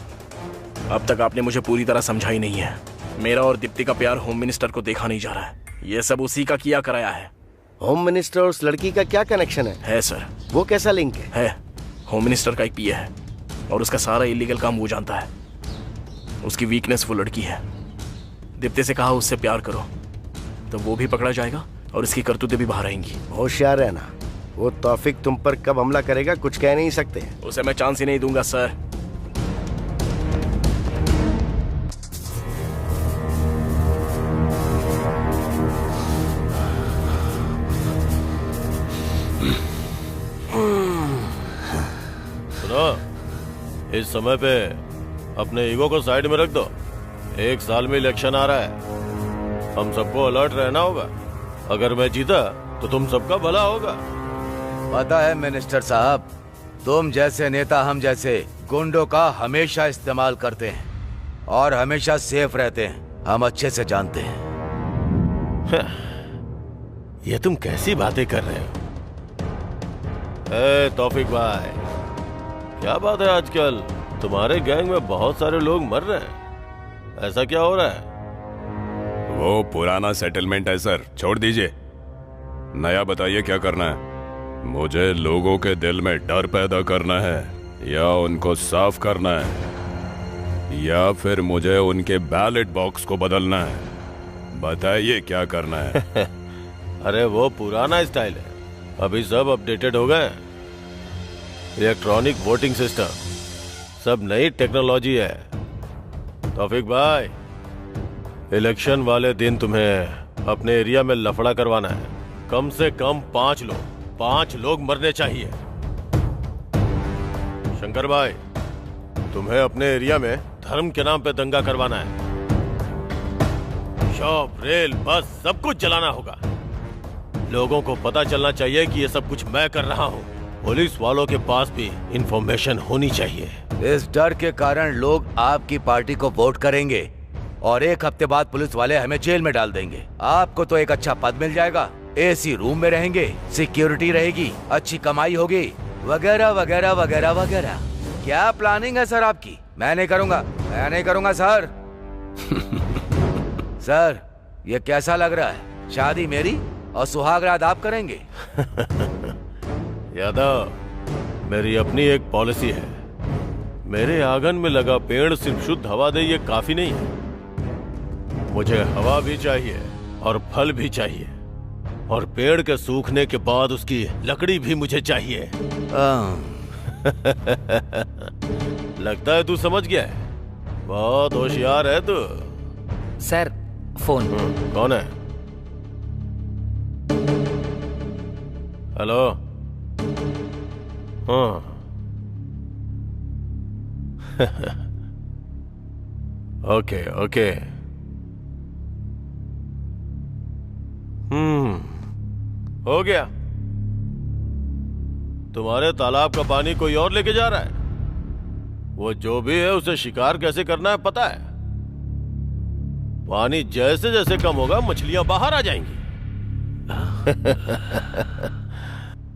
अब तक आपने मुझे पूरी तरह समझा ही नहीं है। मेरा और दीप्ति का प्यार होम मिनिस्टर को देखा नहीं जा रहा है, ये सब उसी का किया कराया है। होम मिनिस्टर और उस लड़की का क्या कनेक्शन है सर। वो कैसा लिंक है? होम मिनिस्टर का एक पीए है और उसका सारा इलीगल काम वो जानता है। उसकी वीकनेस वो लड़की है। दीप्ति से कहा उससे प्यार करो तो वो भी पकड़ा जाएगा और इसकी करतूतें भी बाहर आएंगी। होशियार रहना, वो तौफिक तुम पर कब हमला करेगा कुछ कह नहीं सकते। उसे मैं चांस ही नहीं दूंगा सर। इस समय पे अपने ईगो को साइड में रख दो। 1 साल में इलेक्शन आ रहा है, हम सबको अलर्ट रहना होगा। अगर मैं जीता तो तुम सबका भला होगा। पता है मिनिस्टर साहब, तुम जैसे नेता हम जैसे गुंडों का हमेशा इस्तेमाल करते हैं और हमेशा सेफ रहते हैं, हम अच्छे से जानते हैं। ये तुम कैसी बातें कर रहे हो? तौफिक भाई, क्या बात है आजकल तुम्हारे गैंग में बहुत सारे लोग मर रहे हैं, ऐसा क्या हो रहा है? वो पुराना सेटलमेंट है सर, छोड़ दीजिए। नया बताइए क्या करना है? मुझे लोगों के दिल में डर पैदा करना है या उनको साफ करना है या फिर मुझे उनके बैलेट बॉक्स को बदलना है? बताइए क्या करना है? अरे वो पुराना स्टाइल है, अभी सब अपडेटेड हो गए। इलेक्ट्रॉनिक वोटिंग सिस्टम, सब नई टेक्नोलॉजी है। तौफिक भाई, इलेक्शन वाले दिन तुम्हें अपने एरिया में लफड़ा करवाना है। कम से कम 5 लोग मरने चाहिए। शंकर भाई, तुम्हें अपने एरिया में धर्म के नाम पे दंगा करवाना है। शॉप, रेल, बस सब कुछ जलाना होगा। लोगों को पता चलना चाहिए कि ये सब कुछ मैं कर रहा हूँ। पुलिस वालों के पास भी इंफॉर्मेशन होनी चाहिए। इस डर के कारण लोग आपकी पार्टी को वोट करेंगे और 1 हफ्ते बाद पुलिस वाले हमें जेल में डाल देंगे। आपको तो एक अच्छा पद मिल जाएगा, एसी रूम में रहेंगे, सिक्योरिटी रहेगी, अच्छी कमाई होगी, वगैरह वगैरह वगैरह वगैरह। क्या प्लानिंग है सर आपकी? मैं नहीं करूंगा सर। सर, ये कैसा लग रहा है? शादी मेरी और सुहागरात आप करेंगे? यादव, मेरी अपनी एक पॉलिसी है। मेरे आंगन में लगा पेड़ सिर्फ शुद्ध हवा दे ये काफी नहीं है। मुझे हवा भी चाहिए और फल भी चाहिए, और पेड़ के सूखने के बाद उसकी लकड़ी भी मुझे चाहिए। लगता है तू समझ गया है, बहुत होशियार है तू। Sir, phone. कौन है? हेलो। हाँ। Okay okay. हो गया। तुम्हारे तालाब का पानी कोई और लेके जा रहा है। वो जो भी है उसे शिकार कैसे करना है पता है। पानी जैसे जैसे कम होगा मछलियां बाहर आ जाएंगी।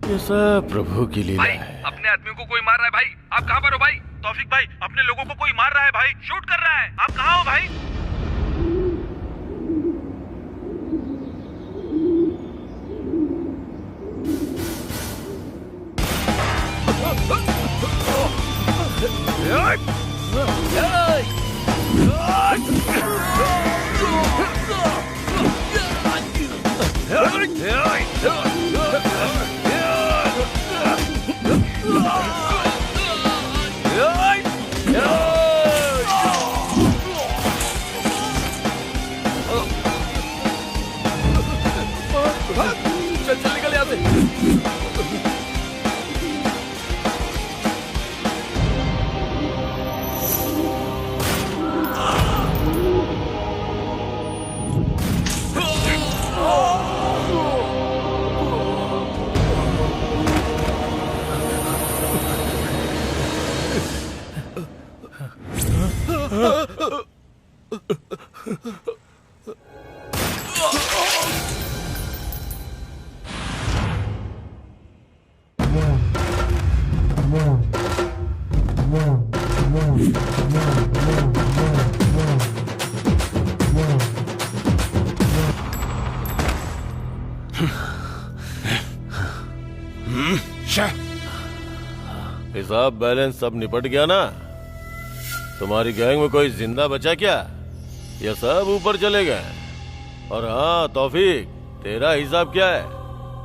ये सब प्रभु की लीला है। अपने आदमियों को कोई मार रहा है भाई। आप कहाँ पर हो भाई? तौफिक भाई, अपने लोगों को कोई मार रहा है भाई, शूट कर रहा है। आप कहाँ हो भाई? हिसाब बैलेंस सब निपट गया ना? तुम्हारी गैंग में कोई जिंदा बचा क्या? ये सब ऊपर चले गए? और हाँ तौफीक, तेरा हिसाब क्या है?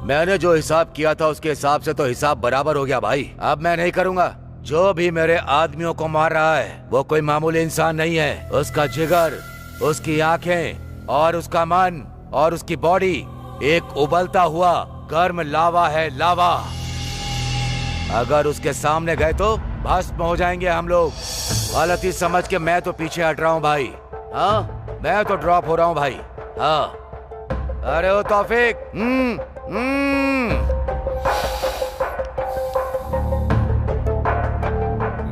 मैंने जो हिसाब किया था उसके हिसाब से तो हिसाब बराबर हो गया भाई। अब मैं नहीं करूंगा। जो भी मेरे आदमियों को मार रहा है वो कोई मामूली इंसान नहीं है। उसका जिगर, उसकी आंखें और उसका मन और उसकी बॉडी एक उबलता हुआ गर्म लावा है, लावा। अगर उसके सामने गए तो भस्म हो जाएंगे हम लोग। गलत ही समझ के मैं तो पीछे हट रहा हूँ भाई। हाँ, मैं तो ड्रॉप हो रहा हूँ भाई। हाँ, अरे ओ तौफीक।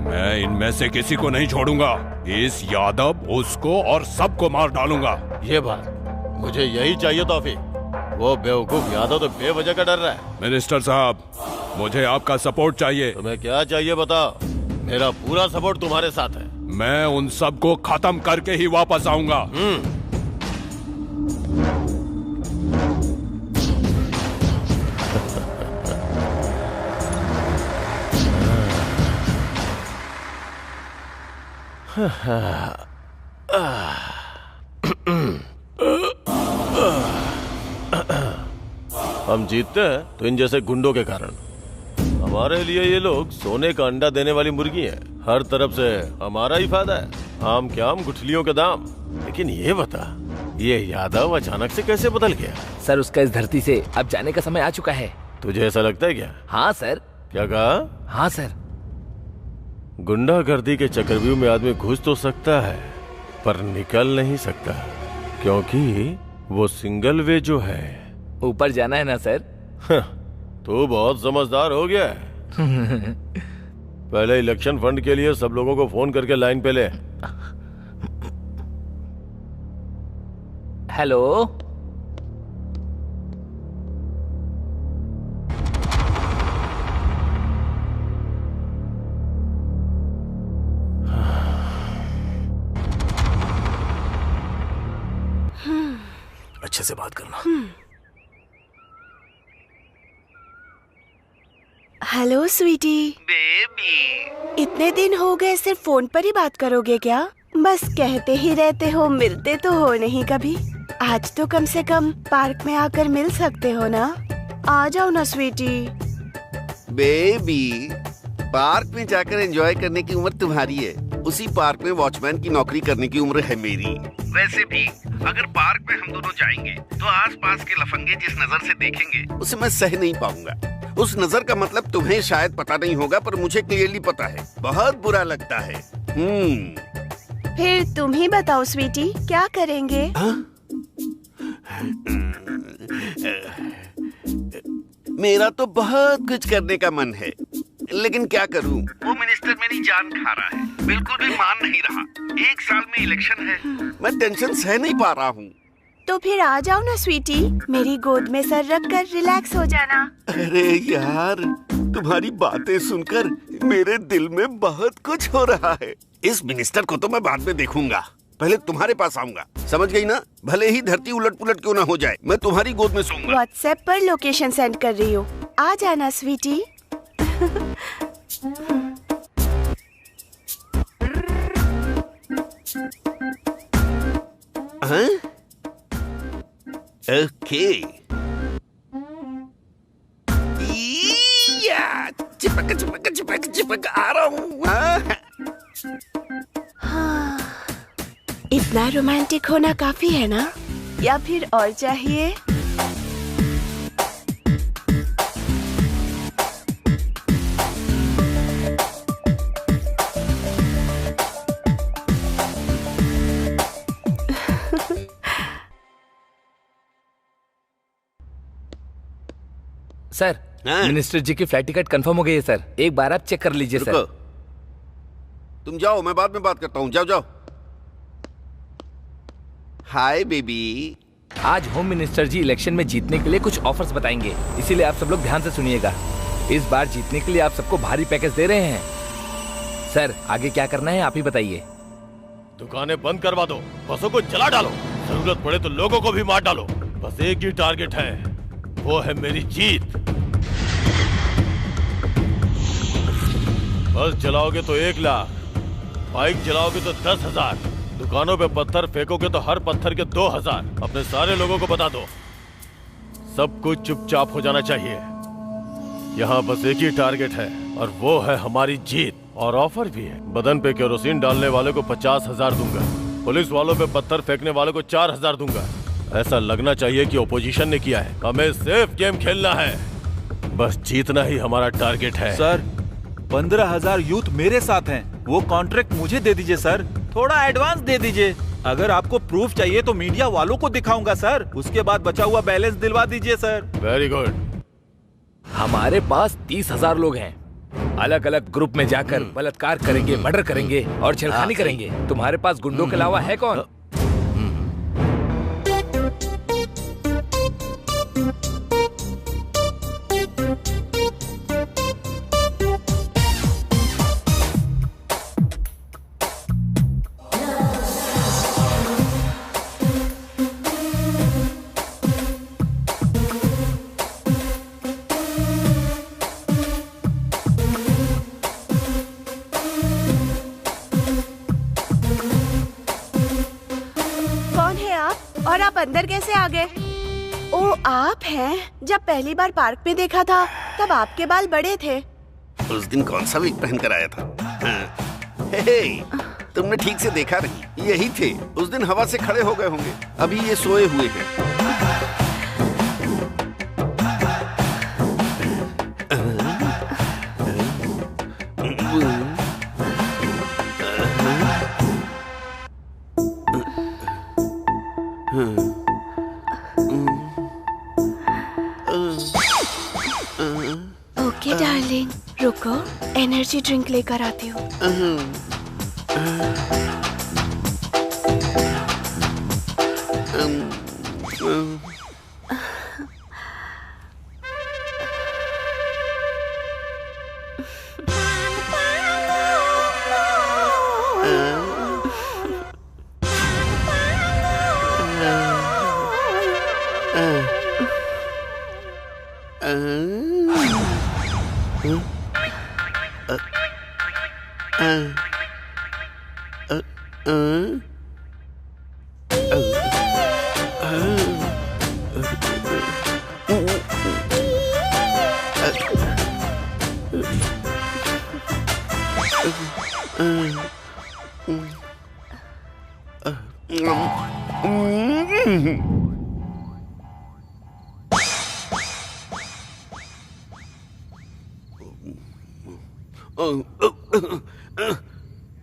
मैं इनमें से किसी को नहीं छोड़ूंगा। इस यादव, उसको और सबको मार डालूंगा। ये बात मुझे यही चाहिए तौफीक। वो बेवकूफ यादव तो बेवजह का डर रहा है। मिनिस्टर साहब, मुझे आपका सपोर्ट चाहिए। तुम्हें क्या चाहिए बताओ? मेरा पूरा सपोर्ट तुम्हारे साथ है। मैं उन सबको खत्म करके ही वापस आऊंगा। हम जीतते हैं तो इन जैसे गुंडों के कारण। हमारे लिए ये लोग सोने का अंडा देने वाली मुर्गी है। हर तरफ से हमारा ही फायदा है। आम के आम, गुठलियों के दाम। लेकिन ये बता, ये यादव अचानक से कैसे बदल गया? सर, उसका इस धरती से अब जाने का समय आ चुका है। तुझे ऐसा लगता है क्या? हाँ सर। क्या कहा? हाँ सर। गुंडागर्दी के चक्रव्यूह में आदमी घुस तो सकता है पर निकल नहीं सकता, क्योंकि वो सिंगल वे जो है। ऊपर जाना है ना सर? तू बहुत समझदार हो गया है। पहले इलेक्शन फंड के लिए सब लोगों को फोन करके लाइन पे ले। हेलो, अच्छे से बात करना। हेलो स्वीटी। बेबी, इतने दिन हो गए, सिर्फ फोन पर ही बात करोगे क्या? बस कहते ही रहते हो, मिलते तो हो नहीं कभी। आज तो कम से कम पार्क में आकर मिल सकते हो ना? आ जाओ ना स्वीटी। बेबी, पार्क में जाकर एंजॉय करने की उम्र तुम्हारी है, उसी पार्क में वॉचमैन की नौकरी करने की उम्र है मेरी। वैसे भी अगर पार्क में हम दोनों जाएंगे तो आसपास के लफंगे जिस नजर से देखेंगे उसे मैं सह नहीं पाऊंगा। उस नजर का मतलब तुम्हें शायद पता नहीं होगा, पर मुझे क्लियरली पता है। बहुत बुरा लगता है। फिर तुम ही बताओ स्वीटी, क्या करेंगे? मेरा तो बहुत कुछ करने का मन है, लेकिन क्या करूं? वो मिनिस्टर मेरी जान खा रहा है, बिल्कुल भी मान नहीं रहा। 1 साल में इलेक्शन है। मैं टेंशन सह नहीं पा रहा हूँ। तो फिर आ जाओ ना स्वीटी, मेरी गोद में सर रख कर रिलैक्स हो जाना। अरे यार, तुम्हारी बातें सुनकर मेरे दिल में बहुत कुछ हो रहा है। इस मिनिस्टर को तो मैं बाद में देखूंगा, पहले तुम्हारे पास आऊंगा। समझ गई ना? भले ही धरती उलट पुलट क्यों ना हो जाए, मैं तुम्हारी गोद में सोऊंगा। व्हाट्सएप पर लोकेशन सेंड कर रही हूँ, आ जाना स्वीटी। हाँ? ओके। चिपक चिपक चिपक चिपक आ रहा हूँ। हाँ, इतना रोमांटिक होना काफी है ना, या फिर और चाहिए? सर, मिनिस्टर जी की फ्लाइट टिकट कंफर्म हो गई है सर। एक बार आप चेक कर लीजिए सर। तुम जाओ, मैं बाद में बात करता हूँ। जाओ जाओ। Hi baby. आज होम मिनिस्टर जी इलेक्शन में जीतने के लिए कुछ ऑफर्स बताएंगे, इसीलिए आप सब लोग ध्यान से सुनिएगा। इस बार जीतने के लिए आप सबको भारी पैकेज दे रहे हैं। सर आगे क्या करना है आप ही बताइए। दुकानें बंद करवा दो, बसों को जला डालो, जरूरत पड़े तो लोगों को भी मार डालो। बस एक ही टारगेट है, वो है मेरी जीत। बस जलाओगे तो 1 लाख, बाइक जलाओगे तो 10,000, दुकानों पे पत्थर फेंकोगे तो हर पत्थर के 2,000। अपने सारे लोगों को बता दो, सब कुछ चुपचाप हो जाना चाहिए। यहाँ बस एक ही टारगेट है और वो है हमारी जीत। और ऑफर भी है, बदन पे केरोसिन डालने वाले को 50,000 दूंगा, पुलिस वालों पे पत्थर फेंकने वाले को 4,000 दूंगा। ऐसा लगना चाहिए कि ओपोजिशन ने किया है। हमें सेफ गेम खेलना है, बस जीतना ही हमारा टारगेट है। सर 15,000 यूथ मेरे साथ हैं, वो कॉन्ट्रैक्ट मुझे दे दीजिए सर, थोड़ा एडवांस दे दीजिए। अगर आपको प्रूफ चाहिए तो मीडिया वालों को दिखाऊंगा सर, उसके बाद बचा हुआ बैलेंस दिलवा दीजिए सर। Very good. हमारे पास 30,000 लोग हैं, अलग अलग ग्रुप में जाकर बलात्कार करेंगे, मर्डर करेंगे और छेड़खानी करेंगे। तुम्हारे पास गुंडों के अलावा है कौन? और आप अंदर कैसे आ गए? ओ आप हैं? जब पहली बार पार्क में देखा था तब आपके बाल बड़े थे। उस दिन कौन सा विग पहन कर आया था? हे, तुमने ठीक से देखा नहीं, यही थे। उस दिन हवा से खड़े हो गए होंगे, अभी ये सोए हुए हैं। ओके डार्लिंग, रुको, एनर्जी ड्रिंक लेकर आती हूँ।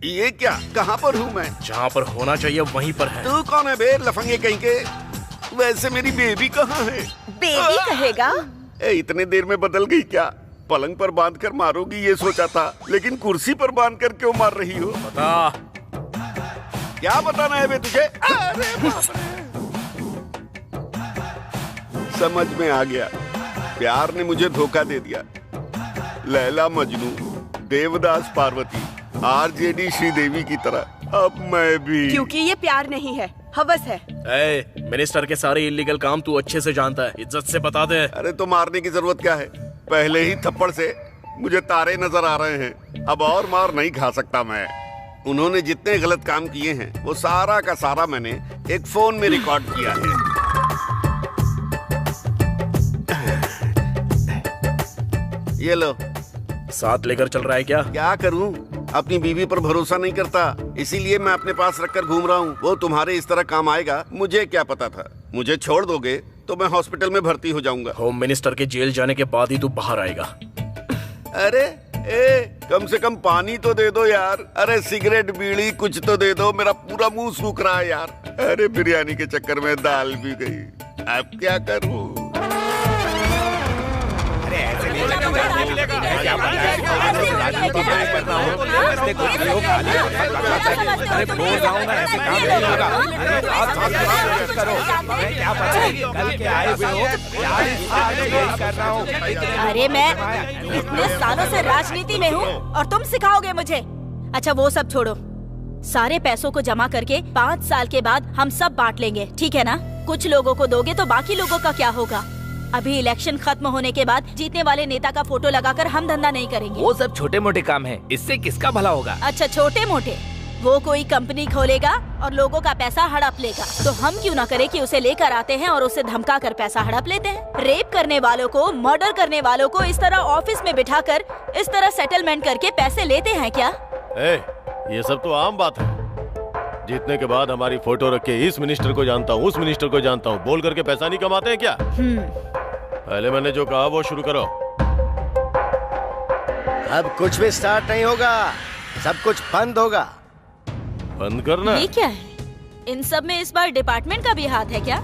ये क्या, कहाँ पर हूँ मैं? जहाँ पर होना चाहिए वहीं पर है। तू कौन है बे, लफंगे कहीं के? वैसे मेरी बेबी कहाँ है? बेबी कहेगा? इतने देर में बदल गई क्या? पलंग पर बांध कर मारोगी ये सोचा था, लेकिन कुर्सी पर बांध कर क्यों मार रही हो? बता। क्या बताना है बे तुझे? अरे बाप रे। समझ में आ गया, प्यार ने मुझे धोखा दे दिया। लैला मजनू, देवदास पार्वती, आरजेडी श्रीदेवी की तरह अब मैं भी। क्योंकि ये प्यार नहीं है, हवस है। मिनिस्टर के सारे इलीगल काम तू अच्छे से जानता है, इज्जत से बता दे। अरे तो मारने की जरूरत क्या है? पहले ही थप्पड़ से मुझे तारे नजर आ रहे हैं, अब और मार नहीं खा सकता मैं। उन्होंने जितने गलत काम किए हैं वो सारा का सारा मैंने एक फोन में रिकॉर्ड किया है। ये लो। साथ लेकर चल रहा है क्या? क्या करूं, अपनी बीवी पर भरोसा नहीं करता, इसीलिए मैं अपने पास रखकर घूम रहा हूँ। वो तुम्हारे इस तरह काम आएगा मुझे क्या पता था। मुझे छोड़ दोगे तो मैं हॉस्पिटल में भर्ती हो जाऊंगा। होम मिनिस्टर के जेल जाने के बाद ही तू बाहर आएगा। अरे कम से कम पानी तो दे दो यार। अरे सिगरेट बीड़ी कुछ तो दे दो, मेरा पूरा मुंह सूख रहा है यार। अरे बिरयानी के चक्कर में दाल भी गई, अब क्या करूं? अरे मैं इतने सालों से राजनीति में हूँ और तुम सिखाओगे मुझे? अच्छा वो सब छोड़ो, सारे पैसों को जमा करके 5 साल के बाद हम सब बांट लेंगे, ठीक है ना? कुछ लोगों को दोगे तो बाकी लोगों का क्या होगा? अभी इलेक्शन खत्म होने के बाद जीतने वाले नेता का फोटो लगाकर हम धंधा नहीं करेंगे। वो सब छोटे मोटे काम है, इससे किसका भला होगा? अच्छा छोटे मोटे, वो कोई कंपनी खोलेगा और लोगों का पैसा हड़प लेगा, तो हम क्यों ना करें कि उसे लेकर आते हैं और उसे धमका कर पैसा हड़प लेते हैं। रेप करने वालों को, मर्डर करने वालों को इस तरह ऑफिस में बिठाकर इस तरह सेटलमेंट करके पैसे लेते हैं क्या? ये सब तो आम बात है। जीतने के बाद हमारी फोटो रख के इस मिनिस्टर को जानता हूँ, उस मिनिस्टर को जानता हूँ बोल करके पैसा नहीं कमाते हैं क्या? पहले मैंने जो कहा वो शुरू करो। अब कुछ भी स्टार्ट नहीं होगा, सब कुछ बंद होगा। बंद करना? ये क्या है? इन सब में इस बार डिपार्टमेंट का भी हाथ है क्या?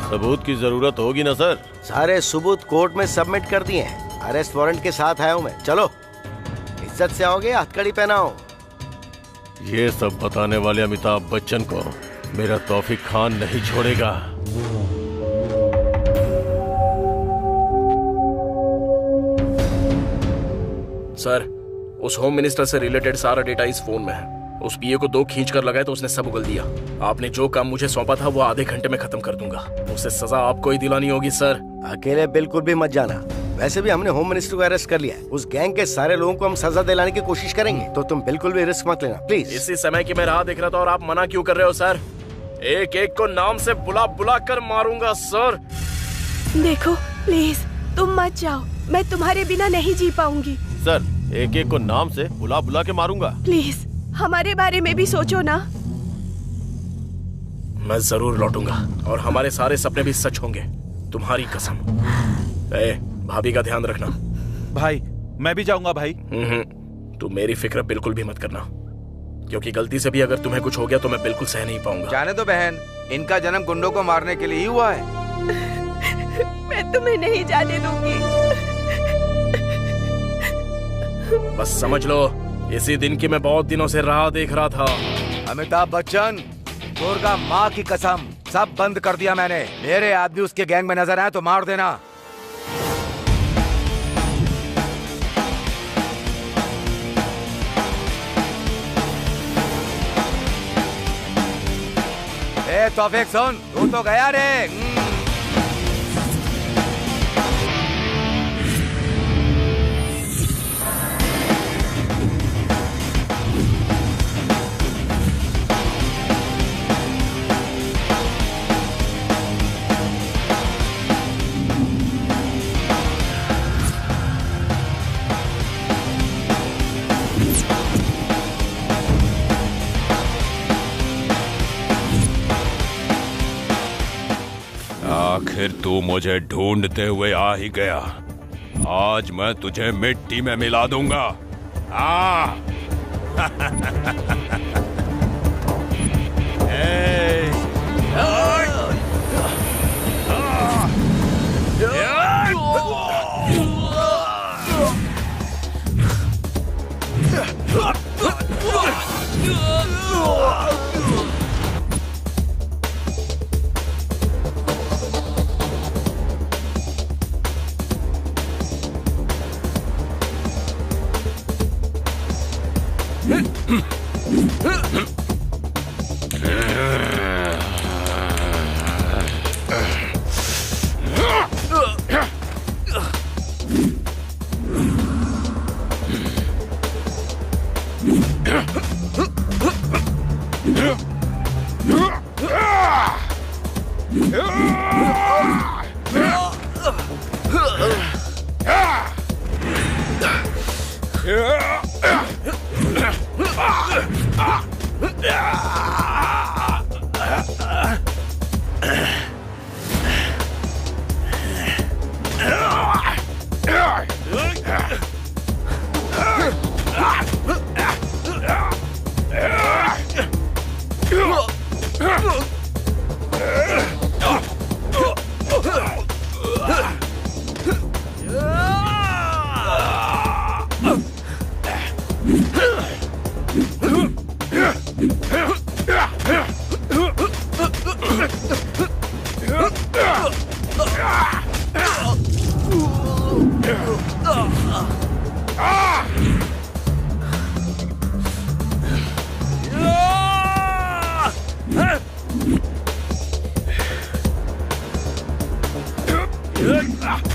सबूत की जरूरत होगी ना सर? सारे सबूत कोर्ट में सबमिट कर दिए हैं। अरेस्ट वारंट के साथ आया हूँ मैं। चलो इज्जत से आओगे, हथकड़ी पहनाओ। ये सब बताने वाले अमिताभ बच्चन को मेरा तौफीक खान नहीं छोड़ेगा। सर, उस होम मिनिस्टर से रिलेटेड सारा डेटा इस फोन में है। उस पीए को 2 खींच कर लगाए तो उसने सब उगल दिया। आपने जो काम मुझे सौंपा था वो आधे घंटे में खत्म कर दूंगा। उसे सजा आपको ही दिलानी होगी सर। अकेले बिल्कुल भी मत जाना। वैसे भी हमने होम मिनिस्टर को अरेस्ट कर लिया है। उस गैंग के सारे लोगों को हम सजा दिलाने की कोशिश करेंगे, तो तुम बिल्कुल भी रिस्क मत लेना प्लीज। इसी समय की मैं राह देख रहा था और आप मना क्यों कर रहे हो सर? एक एक को नाम से बुला बुला कर मारूंगा सर। देखो प्लीज तुम मत जाओ, मैं तुम्हारे बिना नहीं जी पाऊंगी। सर एक एक को नाम से बुला बुला के मारूंगा। प्लीज हमारे बारे में भी सोचो ना। मैं जरूर लौटूंगा और हमारे सारे सपने भी सच होंगे, तुम्हारी कसम। भाभी का ध्यान रखना। भाई मैं भी जाऊंगा भाई। तू मेरी फिक्र बिल्कुल भी मत करना, क्योंकि गलती से भी अगर तुम्हें कुछ हो गया तो मैं बिल्कुल सह नहीं पाऊंगा। जाने दो बहन, इनका जन्म गुंडों को मारने के लिए ही हुआ है। मैं तुम्हें नहीं जाने दूंगी। बस समझ लो, इसी दिन की मैं बहुत दिनों से राह देख रहा था। अमिताभ बच्चन, दुर्गा माँ की कसम, सब बंद कर दिया मैंने। मेरे आदमी उसके गैंग में नजर आए तो मार देना। ए तौफीक सुन, तू तो गया रे। आखिर तू मुझे ढूंढते हुए आ ही गया। आज मैं तुझे मिट्टी में मिला दूंगा। है